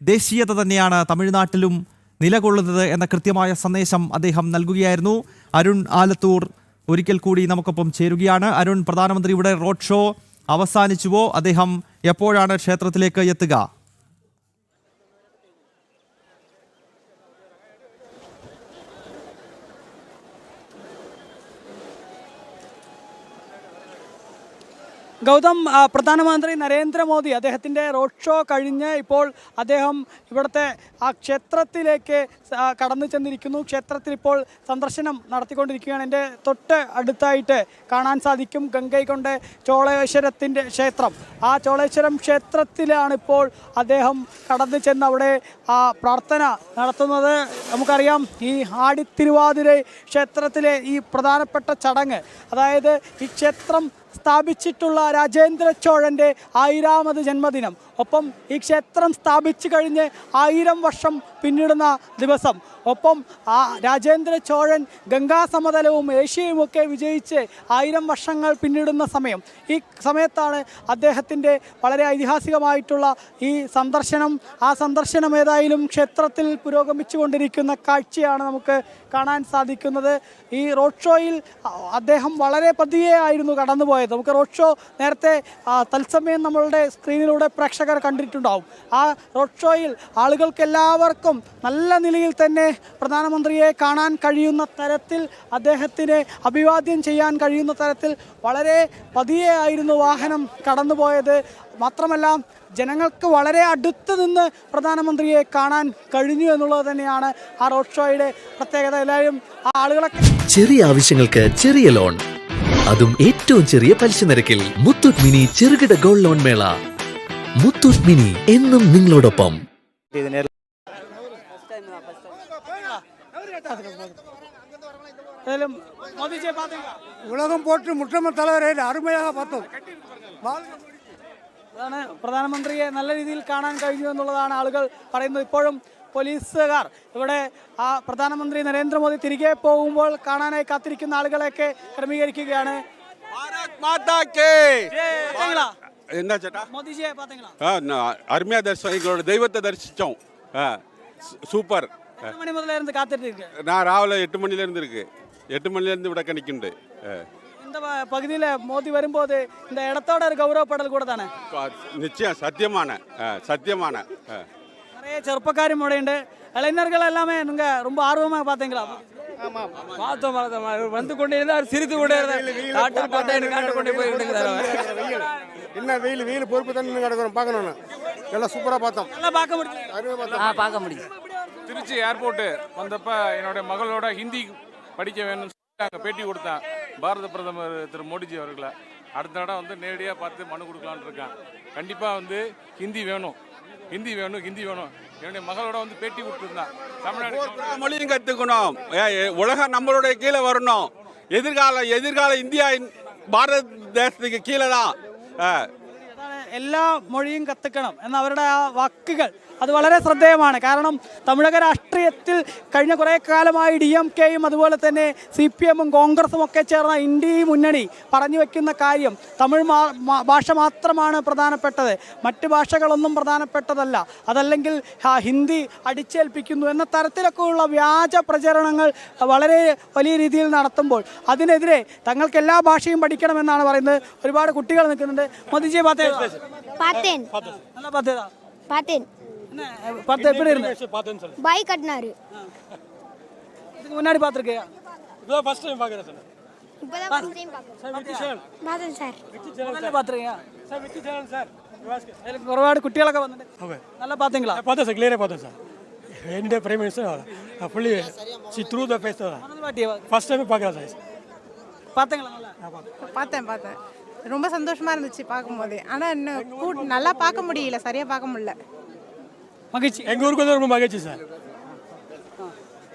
ദേശീയത തന്നെയാണ് തമിഴ്നാട്ടിലും നിലകൊള്ളുന്നത് എന്ന കൃത്യമായ സന്ദേശം അദ്ദേഹം നൽകുകയായിരുന്നു. അരുൺ ആലത്തൂർ ഒരിക്കൽ കൂടി നമുക്കൊപ്പം ചേരുകയാണ്. അരുൺ, പ്രധാനമന്ത്രിയുടെ റോഡ് ഷോ അവസാനിച്ചുവോ? അദ്ദേഹം എപ്പോഴാണ് ക്ഷേത്രത്തിലേക്ക് എത്തുക? ഗൗതം, പ്രധാനമന്ത്രി നരേന്ദ്രമോദി അദ്ദേഹത്തിൻ്റെ റോഡ് ഷോ കഴിഞ്ഞ് ഇപ്പോൾ അദ്ദേഹം ഇവിടുത്തെ ആ ക്ഷേത്രത്തിലേക്ക് കടന്നു ചെന്നിരിക്കുന്നു. ക്ഷേത്രത്തിൽ ഇപ്പോൾ സന്ദർശനം നടത്തിക്കൊണ്ടിരിക്കുകയാണ്. എൻ്റെ തൊട്ട് അടുത്തായിട്ട് കാണാൻ സാധിക്കും ഗംഗൈകൊണ്ട ചോളേശ്വരത്തിൻ്റെ ക്ഷേത്രം. ആ ചോളേശ്വരം ക്ഷേത്രത്തിലാണ് ഇപ്പോൾ അദ്ദേഹം കടന്നു ചെന്ന് അവിടെ പ്രാർത്ഥന നടത്തുന്നത്. നമുക്കറിയാം, ഈ ആടിത്തിരുവാതിര ക്ഷേത്രത്തിലെ ഈ പ്രധാനപ്പെട്ട ചടങ്ങ്, അതായത് ഈ ക്ഷേത്രം സ്ഥാപിച്ചിട്ടുള്ള രാജേന്ദ്ര ചോഴൻ്റെ 1000ാമത് ജന്മദിനം, ഒപ്പം ഈ ക്ഷേത്രം സ്ഥാപിച്ചു കഴിഞ്ഞ് 1000 വർഷം പിന്നിടുന്ന ദിവസം, ഒപ്പം ആ രാജേന്ദ്ര ചോഴൻ ഗംഗാസമതലവും ഏഷ്യയുമൊക്കെ വിജയിച്ച് 1000 വർഷങ്ങൾ പിന്നിടുന്ന സമയം. ഈ സമയത്താണ് അദ്ദേഹത്തിൻ്റെ വളരെ ഐതിഹാസികമായിട്ടുള്ള ഈ സന്ദർശനം. ആ സന്ദർശനം ഏതായാലും ക്ഷേത്രത്തിൽ പുരോഗമിച്ചു കൊണ്ടിരിക്കുന്ന കാഴ്ചയാണ് നമുക്ക് കാണാൻ സാധിക്കുന്നത്. ഈ റോഡ് ഷോയിൽ അദ്ദേഹം വളരെ പതിയെ ആയിരുന്നു കടന്നുപോയത്. നമുക്ക് റോഡ് ഷോ നേരത്തെ തത്സമയം നമ്മളുടെ സ്ക്രീനിലൂടെ പ്രേക്ഷകർ കണ്ടിട്ടുണ്ടാവും. ആ റോഡ് ഷോയിൽ ആളുകൾക്ക് എല്ലാവർക്കും നല്ല നിലയിൽ തന്നെ പ്രധാനമന്ത്രിയെ കാണാൻ കഴിയുന്ന തരത്തിൽ, അദ്ദേഹത്തിന് അഭിവാദ്യം ചെയ്യാൻ കഴിയുന്ന തരത്തിൽ വളരെ പതിയെ ആയിരുന്നു വാഹനം കടന്നുപോയത്. മാത്രമല്ല, ജനങ്ങൾക്ക് വളരെ അടുത്ത് നിന്ന് പ്രധാനമന്ത്രിയെ കാണാൻ കഴിഞ്ഞു എന്നുള്ളത് തന്നെയാണ് ആ റോഡ് ഷോയുടെ പ്രത്യേകത. എല്ലാവരും ആ ആളുകളൊക്കെ ചെറിയ ആവശ്യങ്ങൾക്ക് ചെറിയ ലോൺ, അതും ഏറ്റവും ചെറിയ പലിശ നിരക്കിൽ. മുത്തൂറ്റ് മിനി ചെറുകിട ഗോൾഡ് ലോൺ മേള. മുത്തൂറ്റ് മിനി, എന്നും നിങ്ങളോടൊപ്പം. ഉലകം പോട്ട് മുട്ടമ്മ തലവരെ അരുമയാക പത്തും. അതാണ് പ്രധാനമന്ത്രിയെ നല്ല രീതിയിൽ കാണാൻ കഴിഞ്ഞു എന്നുള്ളതാണ് ആളുകൾ പറയുന്നത്. ഇപ്പോഴും പോലീസുകാർ ഇവിടെ ആ പ്രധാനമന്ത്രി നരേന്ദ്രമോദി തിരികെ പോകുമ്പോൾ കാണാനായി കാത്തിരിക്കുന്ന ആളുകളെയൊക്കെ ക്രമീകരിക്കുകയാണ്. என்ன சேட்டா அருமையா தரிசனம், எங்களோட தெய்வத்தை தரிசித்தோம். சூப்பர். நான் ராவில 8 மணிலேருந்து இருக்கு. 8 மணிலேருந்து ഇവിടെ കണിക്കുന്നുണ്ട്. இந்த பகுதியில் மோதி வரும்போது இந்த இடத்தோட ஒரு கௌரவப்படல் கூட தானே? நிச்சயம், சத்தியமான சத்தியமான. நிறைய ചെറുപ്പക്കാരും ഇവിടെ ഉണ്ട്. இளைஞர்கள் எல்லாமே நீங்க ரொம்ப ஆர்வமாக பார்த்தீங்களா? பார்த்தோம் வந்து கொண்டே இருந்தார், சிரித்து கொண்டே இருந்தார். கொண்டே போயிட்டு என்ன வெயில் பொறுப்பு தான் கிடக்கிறோம், பார்க்கணும். எல்லாம் சூப்பராக பார்த்தோம். நல்லா பார்க்க முடியும். பார்க்க முடியும். திருச்சி ஏர்போர்ட்டு வந்தப்ப என்னோட மகளோட ஹிந்தி படிக்க வேணும்னு சொல்லி பேட்டி கொடுத்தேன் பாரத பிரதமர் திரு மோடிஜி அவர்களை. அடுத்த இடம் வந்து நேரடியாக பார்த்து மனு கொடுக்கலான்னு இருக்கேன். கண்டிப்பாக வந்து ஹிந்தி வேணும், ஹிந்தி வேணும், ஹிந்தி வேணும். என்னுடைய மகளோட வந்து பேட்டி கொடுத்துருந்தேன். தமிழ்நாடு மொழியும் கற்றுக்கணும். உலகம் நம்மளுடைய கீழே வரணும். எதிர்கால இந்தியா பாரத தேசத்துக்கு கீழே தான். എല്ലാ മൊഴിയും കത്തിക്കണം എന്ന അവരുടെ ആ വാക്കുകൾ അത് വളരെ ശ്രദ്ധേയമാണ്. കാരണം തമിഴക രാഷ്ട്രീയത്തിൽ കഴിഞ്ഞ കുറേ കാലമായി DMKയും അതുപോലെ തന്നെ CPMും കോൺഗ്രസും ഒക്കെ ചേർന്ന ഇന്ത്യ മുന്നണി പറഞ്ഞു വെക്കുന്ന കാര്യം തമിഴ് ഭാഷ മാത്രമാണ് പ്രധാനപ്പെട്ടത്, മറ്റ് ഭാഷകളൊന്നും പ്രധാനപ്പെട്ടതല്ല, അതല്ലെങ്കിൽ ഹിന്ദി അടിച്ചേൽപ്പിക്കുന്നു എന്ന തരത്തിലൊക്കെയുള്ള വ്യാജ പ്രചരണങ്ങൾ വളരെ വലിയ രീതിയിൽ നടത്തുമ്പോൾ അതിനെതിരെ തങ്ങൾക്ക് എല്ലാ ഭാഷയും പഠിക്കണമെന്നാണ് പറയുന്നത്. ഒരുപാട് കുട്ടികൾ നിൽക്കുന്നുണ്ട്. മോദിജി எப்படி இருந்து பாய் கட்டினாரு. இதுக்கு முன்னாடி பாத்துருக்கியா? இப்பதான் ஃபர்ஸ்ட் டைம் பார்க்கறேன் சார். இப்பதான் ஃபர்ஸ்ட் டைம் பார்க்கறேன். பார்த்தேன் சார். நல்லா பாத்துருக்கியா? Sir Vicky channel sir. எனக்கு ഒരുപാട് കുട്ടികളൊക്കെ വന്നിട്ടുണ്ട്. நல்லா பாத்தீங்களா? பார்த்தேன் சார், கிளியரா பார்த்தேன் sir. India prime minister fully see through the face தான். ஃபர்ஸ்ட் டைம் பார்க்கறேன் சார். பாத்தீங்களா? நல்லா பார்த்தேன். ரொம்ப சந்தோஷமா இருந்துச்சு பார்க்கும்போது. ஆனால் இன்னும் நல்லா பார்க்க முடியல, சரியாக பார்க்க முடியல. மகிழ்ச்சி. எங்கள் ஊருக்கு வந்து ரொம்ப மகிழ்ச்சி சார்.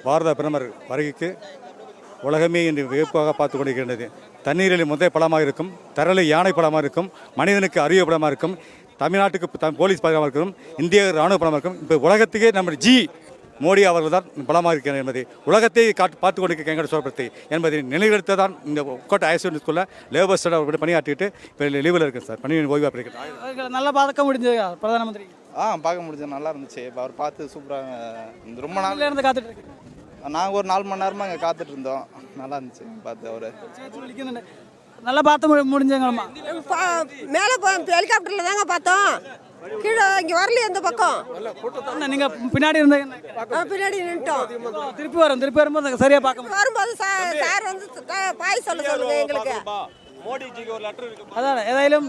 பாரத பிரதமர் வருகைக்கு உலகமே இன்று வியப்பாக பார்த்து கொண்டிருக்கின்றது. தண்ணீரில் முதல் பலமாக இருக்கும், தரலை யானை பலமாக இருக்கும், மனிதனுக்கு அறிவு பலமாக இருக்கும், தமிழ்நாட்டுக்கு போலீஸ் பாதுகாப்பாக இருக்கும், இந்திய ராணுவ பலமாக இருக்கும். இப்போ உலகத்துக்கே நம்ம மோடி அவர்கள் தான் பலமாக இருக்கிறார் என்பதை உலகத்தை பார்த்து கொண்டிருக்க எங்கள் சொல்படுத்தி என்பதை நினைவெடுத்து தான் இந்த கோட்டை ஐசியூ ஸ்கூலில் லேபர் ஸ்டட் அவர்கிட்ட பணியாற்றிட்டு இப்போ லீவில் இருக்கேன் சார். பணி ஓய்வாக இருக்கிறேன். நல்லா பார்க்க முடிஞ்சது பிரதம பார்க்க முடிஞ்சது, நல்லா இருந்துச்சு. இப்போ அவர் பார்த்து சூப்பராக ரொம்ப நாள் இருந்து காத்துட்டு இருக்கு. நாங்கள் ஒரு 4 மணி நேரமாக இங்கே காத்துட்டு இருந்தோம். நல்லா இருந்துச்சு பார்த்து அவர். நல்லா பார்த்து முடிஞ்சங்களம்மா. மேலே ஹெலிகாப்டரில் தாங்க பார்த்தோம், கீழே இங்கே வரல. எந்த பக்கம் நீங்க பின்னாடி இருந்தீங்க? பின்னாடி நின்ட்டோம். திருப்பி வரும்போது சரியா பார்க்க வரும்போது சார் வந்து பாய் சொல்லுங்க எங்களுக்கு. അതാണ് ഏതായാലും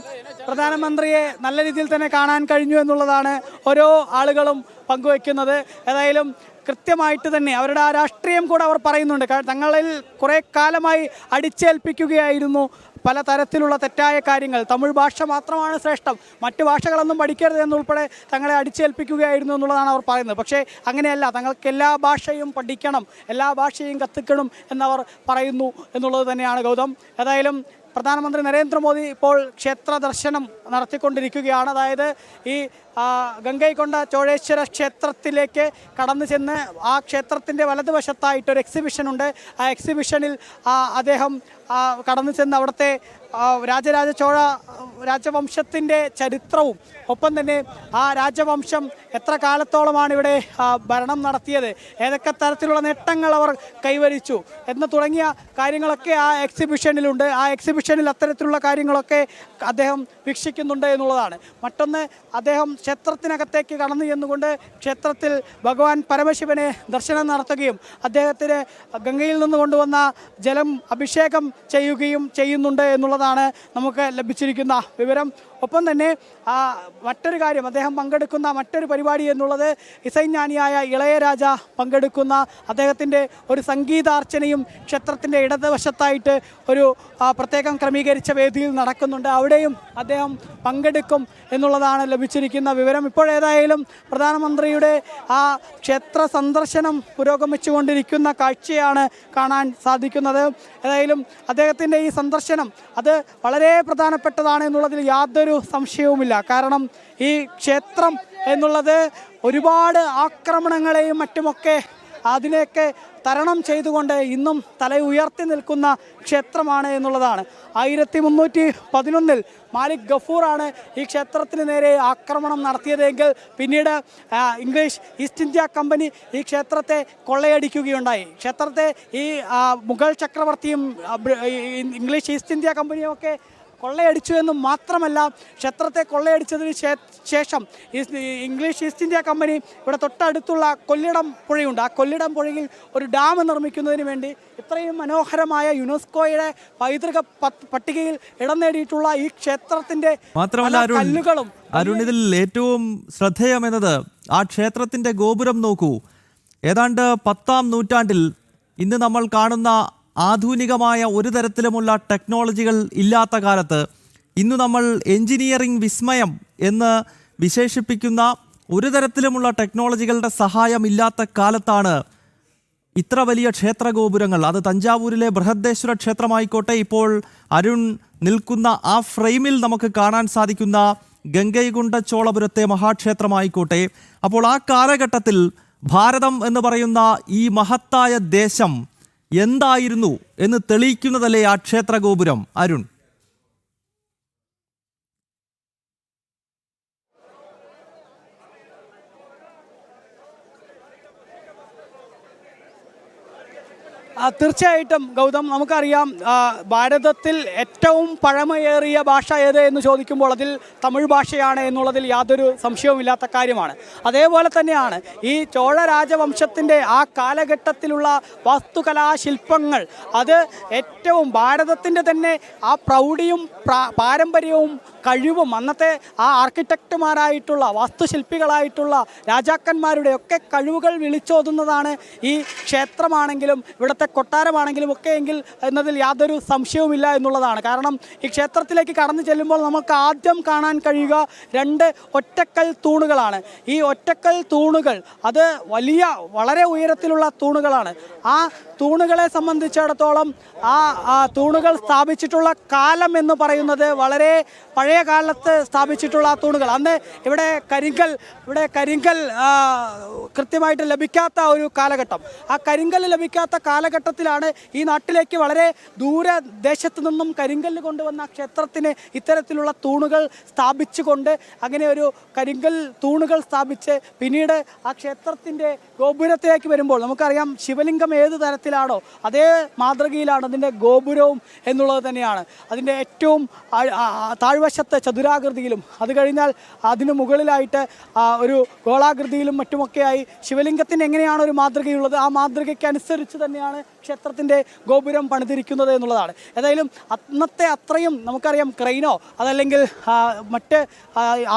പ്രധാനമന്ത്രിയെ നല്ല രീതിയിൽ തന്നെ കാണാൻ കഴിഞ്ഞു എന്നുള്ളതാണ് ഓരോ ആളുകളും പങ്കുവയ്ക്കുന്നത്. ഏതായാലും കൃത്യമായിട്ട് തന്നെ അവരുടെ ആ രാഷ്ട്രീയം കൂടെ അവർ പറയുന്നുണ്ട്. തങ്ങളിൽ കുറേ കാലമായി അടിച്ചേൽപ്പിക്കുകയായിരുന്നു പല തരത്തിലുള്ള തെറ്റായ കാര്യങ്ങൾ. തമിഴ് ഭാഷ മാത്രമാണ് ശ്രേഷ്ഠം, മറ്റ് ഭാഷകളൊന്നും പഠിക്കരുത് എന്നുൾപ്പെടെ തങ്ങളെ അടിച്ചേൽപ്പിക്കുകയായിരുന്നു എന്നുള്ളതാണ് അവർ പറയുന്നത്. പക്ഷേ അങ്ങനെയല്ല, തങ്ങൾക്ക് എല്ലാ ഭാഷയും പഠിക്കണം, എല്ലാ ഭാഷയും കത്തിക്കണം എന്നവർ പറയുന്നു എന്നുള്ളത് തന്നെയാണ് ഗൗതം. ഏതായാലും പ്രധാനമന്ത്രി നരേന്ദ്രമോദി ഇപ്പോൾ ക്ഷേത്ര ദർശനം നടത്തിക്കൊണ്ടിരിക്കുകയാണ്. അതായത് ഈ ഗംഗൈകൊണ്ട ചോഴേശ്വര ക്ഷേത്രത്തിലേക്ക് കടന്നു ചെന്ന് ആ ക്ഷേത്രത്തിൻ്റെ വലതുവശത്തായിട്ടൊരു എക്സിബിഷൻ ഉണ്ട്. ആ എക്സിബിഷനിൽ അദ്ദേഹം കടന്നു ചെന്ന് അവിടുത്തെ രാജരാജ ചോഴ രാജവംശത്തിൻ്റെ ചരിത്രവും ഒപ്പം തന്നെ ആ രാജവംശം എത്ര കാലത്തോളമാണ് ഇവിടെ ഭരണം നടത്തിയത്, ഏതൊക്കെ തരത്തിലുള്ള നേട്ടങ്ങൾ അവർ കൈവരിച്ചു എന്ന് തുടങ്ങിയ കാര്യങ്ങളൊക്കെ ആ എക്സിബിഷനിലുണ്ട്. ആ എക്സിബിഷനിൽ അത്തരത്തിലുള്ള കാര്യങ്ങളൊക്കെ അദ്ദേഹം വീക്ഷിക്കുന്നുണ്ട് എന്നുള്ളതാണ്. മറ്റൊന്ന്, അദ്ദേഹം ക്ഷേത്രത്തിനകത്തേക്ക് കടന്നു ചെന്നുകൊണ്ട് ക്ഷേത്രത്തിൽ ഭഗവാൻ പരമശിവനെ ദർശനം നടത്തുകയും അദ്ദേഹത്തിന് ഗംഗയിൽ നിന്ന് കൊണ്ടുവന്ന ജലം അഭിഷേകം ചെയ്യുകയും ചെയ്യുന്നുണ്ട് എന്നുള്ളതാണ് നമുക്ക് ലഭിച്ചിരിക്കുന്ന വിവരം. ഒപ്പം തന്നെ മറ്റൊരു കാര്യം, അദ്ദേഹം പങ്കെടുക്കുന്ന മറ്റൊരു പരിപാടി എന്നുള്ളത് ഇസൈஞாനിയായ ഇളയരാജ പങ്കെടുക്കുന്ന അദ്ദേഹത്തിൻ്റെ ഒരു സംഗീതാർച്ചനയും ക്ഷേത്രത്തിൻ്റെ ഇടതുവശത്തായിട്ട് ഒരു പ്രത്യേകം ക്രമീകരിച്ച വേദിയിൽ നടക്കുന്നുണ്ട്. അവിടെയും അദ്ദേഹം പങ്കെടുക്കും എന്നുള്ളതാണ് ലഭിച്ചിരിക്കുന്ന വിവരം. ഇപ്പോഴേതായാലും പ്രധാനമന്ത്രിയുടെ ആ ക്ഷേത്ര സന്ദർശനം പുരോഗമിച്ചുകൊണ്ടിരിക്കുന്ന കാഴ്ചയാണ് കാണാൻ സാധിക്കുന്നത്. ഏതായാലും അദ്ദേഹത്തിൻ്റെ ഈ സന്ദർശനം അത് വളരെ പ്രധാനപ്പെട്ടതാണ് എന്നുള്ളതിൽ യാതൊരു സംശയവുമില്ല. കാരണം ഈ ക്ഷേത്രം എന്നുള്ളത് ഒരുപാട് ആക്രമണങ്ങളെയും മറ്റുമൊക്കെ അതിനെയൊക്കെ തരണം ചെയ്തുകൊണ്ട് ഇന്നും തല ഉയർത്തി നിൽക്കുന്ന ക്ഷേത്രമാണ് എന്നുള്ളതാണ്. 1311 മാലിക് ഗഫൂറാണ് ഈ ക്ഷേത്രത്തിന് നേരെ ആക്രമണം നടത്തിയതെങ്കിൽ പിന്നീട് ഇംഗ്ലീഷ് ഈസ്റ്റ് ഇന്ത്യ കമ്പനി ഈ ക്ഷേത്രത്തെ കൊള്ളയടിക്കുകയുണ്ടായി. ക്ഷേത്രത്തെ ഈ മുഗൾ ചക്രവർത്തിയും ഇംഗ്ലീഷ് ഈസ്റ്റ് ഇന്ത്യ കമ്പനിയും ഒക്കെ കൊള്ളയടിച്ചു എന്ന് മാത്രമല്ല, ക്ഷേത്രത്തെ കൊള്ളയടിച്ചതിന് ശേഷം ഇംഗ്ലീഷ് ഈസ്റ്റ് ഇന്ത്യ കമ്പനി ഇവിടെ തൊട്ടടുത്തുള്ള കൊല്ലിടം പുഴയുണ്ട്, ആ കൊല്ലിടം പുഴയിൽ ഒരു ഡാം നിർമ്മിക്കുന്നതിന് വേണ്ടി ഇത്രയും മനോഹരമായ യുനെസ്കോയുടെ പൈതൃക പട്ടികയിൽ ഇടം നേടിയിട്ടുള്ള ഈ ക്ഷേത്രത്തിന്റെ മാത്രമല്ല കല്ലുകളും അരുൺ, ഇതിൽ ഏറ്റവും ശ്രദ്ധേയമെന്നത് ആ ക്ഷേത്രത്തിന്റെ ഗോപുരം നോക്കൂ. ഏതാണ്ട് 10ാം നൂറ്റാണ്ടിൽ ഇന്ന് നമ്മൾ കാണുന്ന ആധുനികമായ ഒരു തരത്തിലുമുള്ള ടെക്നോളജികൾ ഇല്ലാത്ത കാലത്ത് ഇന്ന് നമ്മൾ എഞ്ചിനീയറിംഗ് വിസ്മയം എന്ന് വിശേഷിപ്പിക്കുന്ന ഒരു തരത്തിലുമുള്ള ടെക്നോളജികളുടെ സഹായം ഇല്ലാത്ത കാലത്താണ് ഇത്ര വലിയ ക്ഷേത്രഗോപുരങ്ങൾ, അത് തഞ്ചാവൂരിലെ ബൃഹദേശ്വര ക്ഷേത്രമായിക്കോട്ടെ, ഇപ്പോൾ അരുൺ നിൽക്കുന്ന ആ ഫ്രെയിമിൽ നമുക്ക് കാണാൻ സാധിക്കുന്ന ഗംഗൈകൊണ്ട ചോളപുരത്തെ മഹാക്ഷേത്രമായിക്കോട്ടെ, അപ്പോൾ ആ കാലഘട്ടത്തിൽ ഭാരതം എന്ന് പറയുന്ന ഈ മഹത്തായ ദേശം എന്തായിരുന്നു എന്ന് തെളിയിക്കുന്നതല്ലേ ആ ക്ഷേത്രഗോപുരം അരുൺ? തീർച്ചയായിട്ടും ഗൗതം, നമുക്കറിയാം ഭാരതത്തിൽ ഏറ്റവും പഴമയേറിയ ഭാഷ ഏത് എന്ന് ചോദിക്കുമ്പോൾ അതിൽ തമിഴ് ഭാഷയാണ് എന്നുള്ളതിൽ യാതൊരു സംശയവുമില്ലാത്ത കാര്യമാണ്. അതേപോലെ തന്നെയാണ് ഈ ചോഴ രാജവംശത്തിൻ്റെ ആ കാലഘട്ടത്തിലുള്ള വാസ്തുകലാശില്പങ്ങൾ, അത് ഏറ്റവും ഭാരതത്തിൻ്റെ തന്നെ ആ പ്രൗഢിയും പാരമ്പര്യവും കഴിവും അന്നത്തെ ആ ആർക്കിടെക്റ്റുമാരായിട്ടുള്ള വാസ്തുശില്പികളായിട്ടുള്ള രാജാക്കന്മാരുടെ ഒക്കെ കഴിവുകൾ വിളിച്ചോതുന്നതാണ് ഈ ക്ഷേത്രമാണെങ്കിലും ഇവിടുത്തെ കൊട്ടാരമാണെങ്കിലും ഒക്കെ എങ്കിൽ എന്നതിൽ യാതൊരു സംശയവുമില്ല എന്നുള്ളതാണ്. കാരണം ഈ ക്ഷേത്രത്തിലേക്ക് കടന്നു ചെല്ലുമ്പോൾ നമുക്ക് ആദ്യം കാണാൻ കഴിയുക 2 ഒറ്റക്കൽ തൂണുകളാണ്. ഈ ഒറ്റക്കൽ തൂണുകൾ അത് വളരെ ഉയരത്തിലുള്ള തൂണുകളാണ്. ആ തൂണുകളെ സംബന്ധിച്ചിടത്തോളം ആ തൂണുകൾ സ്ഥാപിച്ചിട്ടുള്ള കാലം എന്ന് പറയുന്നത് വളരെ പഴയ കാലത്ത് സ്ഥാപിച്ചിട്ടുള്ള തൂണുകൾ. അന്ന് ഇവിടെ കരിങ്കൽ കൃത്യമായിട്ട് ലഭിക്കാത്ത ഒരു കാലഘട്ടം. ആ കരിങ്കൽ ലഭിക്കാത്ത കാലഘട്ടത്തിലാണ് ഈ നാട്ടിലേക്ക് വളരെ ദൂരദേശത്ത് നിന്നും കരിങ്കല്ല് കൊണ്ടുവന്ന ക്ഷേത്രത്തിന് ഇത്തരത്തിലുള്ള തൂണുകൾ സ്ഥാപിച്ചുകൊണ്ട് അങ്ങനെ ഒരു കരിങ്കൽ തൂണുകൾ സ്ഥാപിച്ച് പിന്നീട് ആ ക്ഷേത്രത്തിൻ്റെ ഗോപുരത്തിലേക്ക് വരുമ്പോൾ നമുക്കറിയാം ശിവലിംഗം ഏത് തരത്തിലാണോ അതേ മാതൃകയിലാണ് അതിൻ്റെ ഗോപുരവും എന്നുള്ളത് തന്നെയാണ്. അതിൻ്റെ ഏറ്റവും താഴ്വശത്ത് ചതുരാകൃതിയിലും അത് കഴിഞ്ഞാൽ അതിന് മുകളിലായിട്ട് ഒരു ഗോളാകൃതിയിലും മറ്റുമൊക്കെയായി ശിവലിംഗത്തിന് എങ്ങനെയാണ് ഒരു മാതൃകയുള്ളത് ആ മാതൃകയ്ക്ക് അനുസരിച്ച് തന്നെയാണ് ക്ഷേത്രത്തിൻ്റെ ഗോപുരം പണിതിരിക്കുന്നത് എന്നുള്ളതാണ്. ഏതായാലും അന്നത്തെ അത്രയും നമുക്കറിയാം ക്രെയിനോ അതല്ലെങ്കിൽ മറ്റ്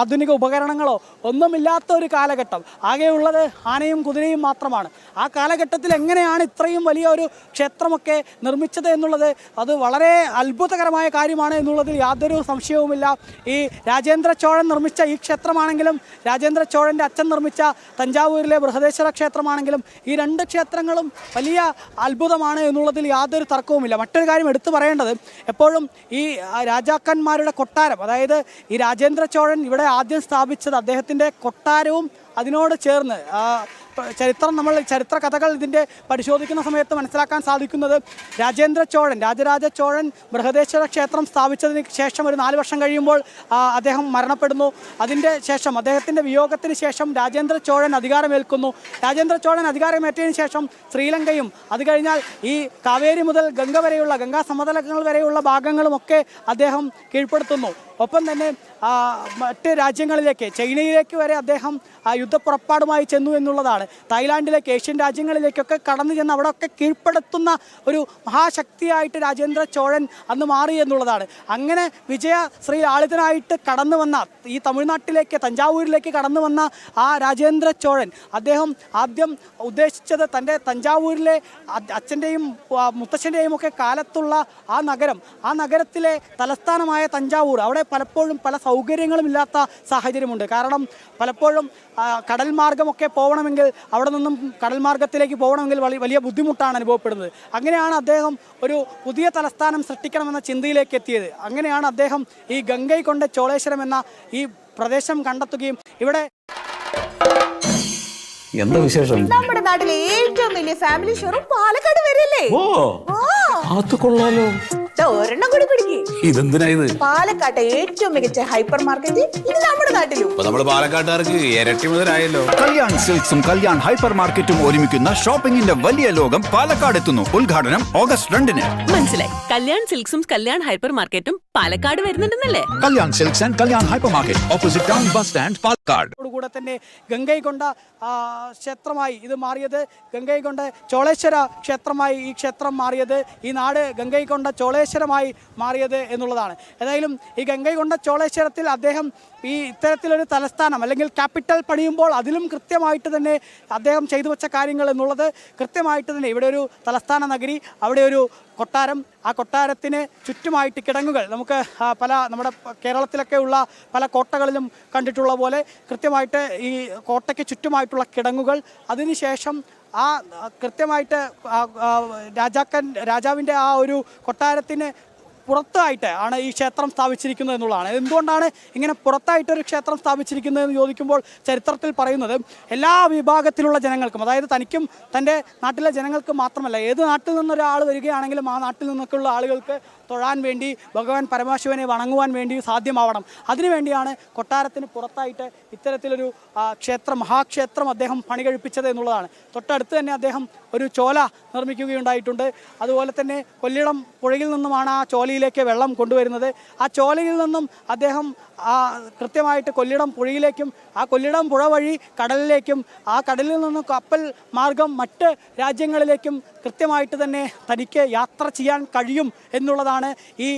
ആധുനിക ഉപകരണങ്ങളോ ഒന്നുമില്ലാത്ത ഒരു കാലഘട്ടം, ആകെയുള്ളത് ആനയും കുതിരയും മാത്രമാണ്. ആ കാലഘട്ടത്തിൽ എങ്ങനെയാണ് ഇത്രയും വലിയ ഒരു ക്ഷേത്രമൊക്കെ നിർമ്മിച്ചത് എന്നുള്ളത് അത് വളരെ അത്ഭുതകരമായ കാര്യമാണ് എന്നുള്ളതിൽ യാതൊരു സംശയവുമില്ല. ഈ രാജേന്ദ്ര ചോഴൻ നിർമ്മിച്ച ഈ ക്ഷേത്രമാണെങ്കിലും രാജേന്ദ്ര ചോഴൻ്റെ അച്ഛൻ നിർമ്മിച്ച തഞ്ചാവൂരിലെ ബൃഹദേശ്വര ക്ഷേത്രമാണെങ്കിലും ഈ രണ്ട് ക്ഷേത്രങ്ങളും വലിയ അത്ഭുതമാണ് എന്നുള്ളതിൽ യാതൊരു തർക്കവുമില്ല. മറ്റൊരു കാര്യം എടുത്തു പറയേണ്ടത്, എപ്പോഴും ഈ രാജാക്കന്മാരുടെ കൊട്ടാരം, അതായത് ഈ രാജേന്ദ്ര ചോഴൻ ഇവിടെ ആദ്യം സ്ഥാപിച്ചത് അദ്ദേഹത്തിൻ്റെ കൊട്ടാരവും അതിനോട് ചേർന്ന് ചരിത്ര കഥകൾ ഇതിൻ്റെ പരിശോധിക്കുന്ന സമയത്ത് മനസ്സിലാക്കാൻ സാധിക്കുന്നത് രാജേന്ദ്ര ചോഴൻ, രാജരാജ ചോഴൻ ബൃഹദേശ്വര ക്ഷേത്രം സ്ഥാപിച്ചതിന് ശേഷം ഒരു 4 വർഷം കഴിയുമ്പോൾ അദ്ദേഹം മരണപ്പെടുന്നു. അതിൻ്റെ ശേഷം അദ്ദേഹത്തിൻ്റെ വിയോഗത്തിന് ശേഷം രാജേന്ദ്ര ചോഴൻ അധികാരമേൽക്കുന്നു. രാജേന്ദ്ര ചോഴൻ അധികാരമേറ്റതിന് ശേഷം ശ്രീലങ്കയും അത് കഴിഞ്ഞാൽ ഈ കാവേരി മുതൽ ഗംഗ വരെയുള്ള ഗംഗാ സമതലങ്ങൾ വരെയുള്ള ഭാഗങ്ങളുമൊക്കെ അദ്ദേഹം കീഴ്പ്പെടുത്തുന്നു. ഒപ്പം തന്നെ മറ്റ് രാജ്യങ്ങളിലേക്ക്, ചൈനയിലേക്ക് വരെ അദ്ദേഹം യുദ്ധപ്പുറപ്പാടുമായി ചെന്നു എന്നുള്ളതാണ്. തായ്ലാൻഡിലേക്ക്, ഏഷ്യൻ രാജ്യങ്ങളിലേക്കൊക്കെ കടന്നു ചെന്ന് അവിടെയൊക്കെ കീഴ്പ്പെടുത്തുന്ന ഒരു മഹാശക്തിയായിട്ട് രാജേന്ദ്ര ചോഴൻ അന്ന് മാറി എന്നുള്ളതാണ്. അങ്ങനെ വിജയ ശ്രീലാളിതനായിട്ട് കടന്നു വന്ന ഈ തമിഴ്നാട്ടിലേക്ക്, തഞ്ചാവൂരിലേക്ക് കടന്നു വന്ന ആ രാജേന്ദ്ര ചോഴൻ അദ്ദേഹം ആദ്യം ഉദ്ദേശിച്ചത് തൻ്റെ തഞ്ചാവൂരിലെ അച്ഛൻ്റെയും മുത്തച്ഛൻ്റെയും ഒക്കെ കാലത്തുള്ള ആ നഗരം, ആ നഗരത്തിലെ തലസ്ഥാനമായ തഞ്ചാവൂർ, അവിടെ പലപ്പോഴും പല സൗകര്യങ്ങളും ഇല്ലാത്ത സാഹചര്യമുണ്ട്. കാരണം പലപ്പോഴും കടൽ മാർഗമൊക്കെ പോകണമെങ്കിൽ, അവിടെ നിന്നും കടൽ മാർഗത്തിലേക്ക് പോകണമെങ്കിൽ വലിയ ബുദ്ധിമുട്ടാണ് അനുഭവപ്പെടുന്നത്. അങ്ങനെയാണ് അദ്ദേഹം ഒരു പുതിയ തലസ്ഥാനം സൃഷ്ടിക്കണമെന്ന ചിന്തയിലേക്ക് എത്തിയത്. അങ്ങനെയാണ് അദ്ദേഹം ഈ ഗംഗൈകൊണ്ട ചോളേശ്വരം എന്ന ഈ പ്രദേശം കണ്ടെത്തുകയും ഇവിടെ എന്താ വിശേഷം? നമ്മുടെ നാട്ടിലെ ഏറ്റവും വലിയ ഫാമിലി ഷോറൂം പാലക്കാട് വരെയല്ലേ? അത് കൊള്ളാലോ. ഒരെണ്ണം കൂടി പിടിക്കേ. ഇതെന്തിനാ ഇത്? പാലക്കാട്ടെ ഏറ്റവും മികച്ച ഹൈപ്പർ മാർക്കറ്റ് ഇത് നമ്മുടെ നാട്ടിലും. നമ്മള് പാലക്കാട്ടുകാർക്ക് ഇരട്ടി മുതലായല്ലോ. കല്യാൺ സിൽക്സും കല്യാൺ ഹൈപ്പർ മാർക്കറ്റും ഒരുമിക്കുന്ന ഷോപ്പിംഗിന്റെ വലിയ ലോകം പാലക്കാട് എത്തുന്നു. ഉദ്ഘാടനം August 2-ന്. മനസ്സിലായി. കല്യാൺ സിൽക്സും കല്യാൺ ഹൈപ്പർ മാർക്കറ്റും പാലക്കാട് വരുന്നുണ്ടെന്നല്ലേ? Kalyan silks and Kalyan hyper market, opposite town bus stand, Palakkad. കൂടെ തന്നെ ഗംഗൈകൊണ്ട ക്ഷേത്രമായി ഇത് മാറിയത്, ഗംഗൈകൊണ്ട ചോളേശ്വര ക്ഷേത്രമായി ഈ ക്ഷേത്രം മാറിയത്, ഈ നാട് ഗംഗൈകൊണ്ട ചോളേശ്വരമായി മാറിയത് എന്നുള്ളതാണ്. ഏതായാലും ഈ ഗംഗൈകൊണ്ട ചോളേശ്വരത്തിൽ അദ്ദേഹം ഈ ഇത്തരത്തിലൊരു തലസ്ഥാനം അല്ലെങ്കിൽ ക്യാപിറ്റൽ പണിയുമ്പോൾ അതിലും കൃത്യമായിട്ട് തന്നെ അദ്ദേഹം ചെയ്തു വെച്ച കാര്യങ്ങൾ എന്നുള്ളത് കൃത്യമായിട്ട് തന്നെ ഇവിടെ ഒരു തലസ്ഥാന നഗരി, അവിടെ ഒരു കൊട്ടാരം, ആ കൊട്ടാരത്തിന് ചുറ്റുമായിട്ട് കിടങ്ങുകൾ, നമുക്ക് നമ്മുടെ കേരളത്തിലൊക്കെ ഉള്ള പല കോട്ടകളിലും കണ്ടിട്ടുള്ള പോലെ കൃത്യമായിട്ട് ഈ കോട്ടയ്ക്ക് ചുറ്റുമായിട്ടുള്ള കിടങ്ങുകൾ, അതിനുശേഷം ആ കൃത്യമായിട്ട് രാജാവിൻ്റെ ആ ഒരു കൊട്ടാരത്തിന് പുറത്തായിട്ട് ആണ് ഈ ക്ഷേത്രം സ്ഥാപിച്ചിരിക്കുന്നത് എന്നുള്ളതാണ്. എന്തുകൊണ്ടാണ് ഇങ്ങനെ പുറത്തായിട്ടൊരു ക്ഷേത്രം സ്ഥാപിച്ചിരിക്കുന്നതെന്ന് ചോദിക്കുമ്പോൾ ചരിത്രത്തിൽ പറയുന്നത് എല്ലാ വിഭാഗത്തിലുള്ള ജനങ്ങൾക്കും, അതായത് തനിക്കും തൻ്റെ നാട്ടിലെ ജനങ്ങൾക്ക് മാത്രമല്ല, ഏത് നാട്ടിൽ നിന്നൊരാൾ വരികയാണെങ്കിലും ആ നാട്ടിൽ നിന്നൊക്കെയുള്ള ആളുകൾക്ക് തൊഴാൻ വേണ്ടി, ഭഗവാൻ പരമശിവനെ വണങ്ങുവാൻ വേണ്ടി സാധ്യമാവണം. അതിനുവേണ്ടിയാണ് കൊട്ടാരത്തിന് പുറത്തായിട്ട് ഇത്തരത്തിലൊരു മഹാക്ഷേത്രം അദ്ദേഹം പണി കഴിപ്പിച്ചത് എന്നുള്ളതാണ്. തൊട്ടടുത്ത് തന്നെ അദ്ദേഹം ഒരു ചോല നിർമ്മിക്കുകയുണ്ടായിട്ടുണ്ട്. അതുപോലെ തന്നെ കൊല്ലിടം പുഴയിൽ നിന്നുമാണ് ആ ചോലയിലേക്ക് വെള്ളം കൊണ്ടുവരുന്നത്. ആ ചോലയിൽ നിന്നും അദ്ദേഹം കൃത്യമായിട്ട് കൊല്ലിടം പുഴയിലേക്കും ആ കൊല്ലിടം പുഴ വഴി കടലിലേക്കും ആ കടലിൽ നിന്നും കപ്പൽ മാർഗം മറ്റ് രാജ്യങ്ങളിലേക്കും കൃത്യമായിട്ട് തന്നെ തനിക്ക് യാത്ര ചെയ്യാൻ കഴിയും എന്നുള്ളതാണ് ഈ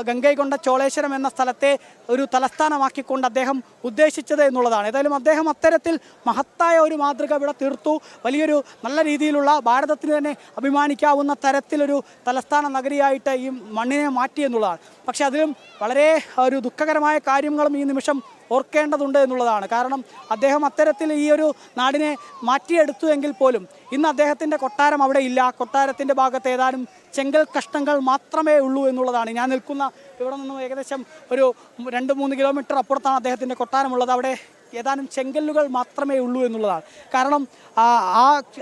ഗംഗൈകൊണ്ട ചോളേശ്വരം എന്ന സ്ഥലത്തെ ഒരു തലസ്ഥാനമാക്കിക്കൊണ്ട് അദ്ദേഹം ഉദ്ദേശിച്ചത് എന്നുള്ളതാണ്. ഏതായാലും അദ്ദേഹം അത്തരത്തിൽ മഹത്തായ ഒരു മാതൃക ഇവിടെ തീർത്തു. വലിയൊരു നല്ല രീതിയിലുള്ള ഭാരതത്തിന് തന്നെ അഭിമാനിക്കാവുന്ന തരത്തിലൊരു തലസ്ഥാന നഗരിയായിട്ട് ഈ മണ്ണിനെ മാറ്റി എന്നുള്ളതാണ്. പക്ഷേ അതിലും വളരെ ഒരു ദുഃഖകരമായ കാര്യങ്ങളും ഈ നിമിഷം ഓർക്കേണ്ടതുണ്ട് എന്നുള്ളതാണ്. കാരണം അദ്ദേഹം അത്തരത്തിൽ ഈ ഒരു നാടിനെ മാറ്റിയെടുത്തു എങ്കിൽ പോലും ഇന്ന് അദ്ദേഹത്തിൻ്റെ കൊട്ടാരം അവിടെ ഇല്ല. കൊട്ടാരത്തിൻ്റെ ഭാഗത്ത് ഏതാനും ചെങ്കൽ കഷ്ണങ്ങൾ മാത്രമേ ഉള്ളൂ എന്നുള്ളതാണ്. ഞാൻ നിൽക്കുന്ന ഇവിടെ നിന്നും ഏകദേശം ഒരു 2-3 കിലോമീറ്റർ അപ്പുറത്താണ് അദ്ദേഹത്തിൻ്റെ കൊട്ടാരമുള്ളത്. അവിടെ ഏതാനും ചെങ്കല്ലുകൾ മാത്രമേ ഉള്ളൂ എന്നുള്ളതാണ്. കാരണം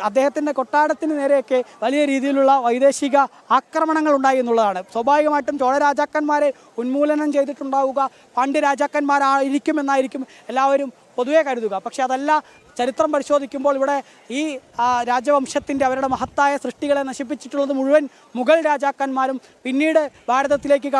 അദ്ദേഹത്തിൻ്റെ കൊട്ടാരത്തിന് നേരെയൊക്കെ വലിയ രീതിയിലുള്ള വൈദേശിക ആക്രമണങ്ങൾ ഉണ്ടായി എന്നുള്ളതാണ്. സ്വാഭാവികമായിട്ടും ചോഴ രാജാക്കന്മാരെ ഉന്മൂലനം ചെയ്തിട്ടുണ്ടാവുക പാണ്ഡ്യ രാജാക്കന്മാരായിരിക്കുമെന്നായിരിക്കും എല്ലാവരും പൊതുവെ കരുതുക. പക്ഷേ അതല്ല. ചരിത്രം പരിശോധിക്കുമ്പോൾ ഇവിടെ ഈ രാജവംശത്തിൻ്റെ അവരുടെ മഹത്തായ സൃഷ്ടികളെ നശിപ്പിച്ചിട്ടുള്ളത് മുഴുവൻ മുഗൾ രാജാക്കന്മാരും പിന്നീട് ഭാരതത്തിലേക്ക്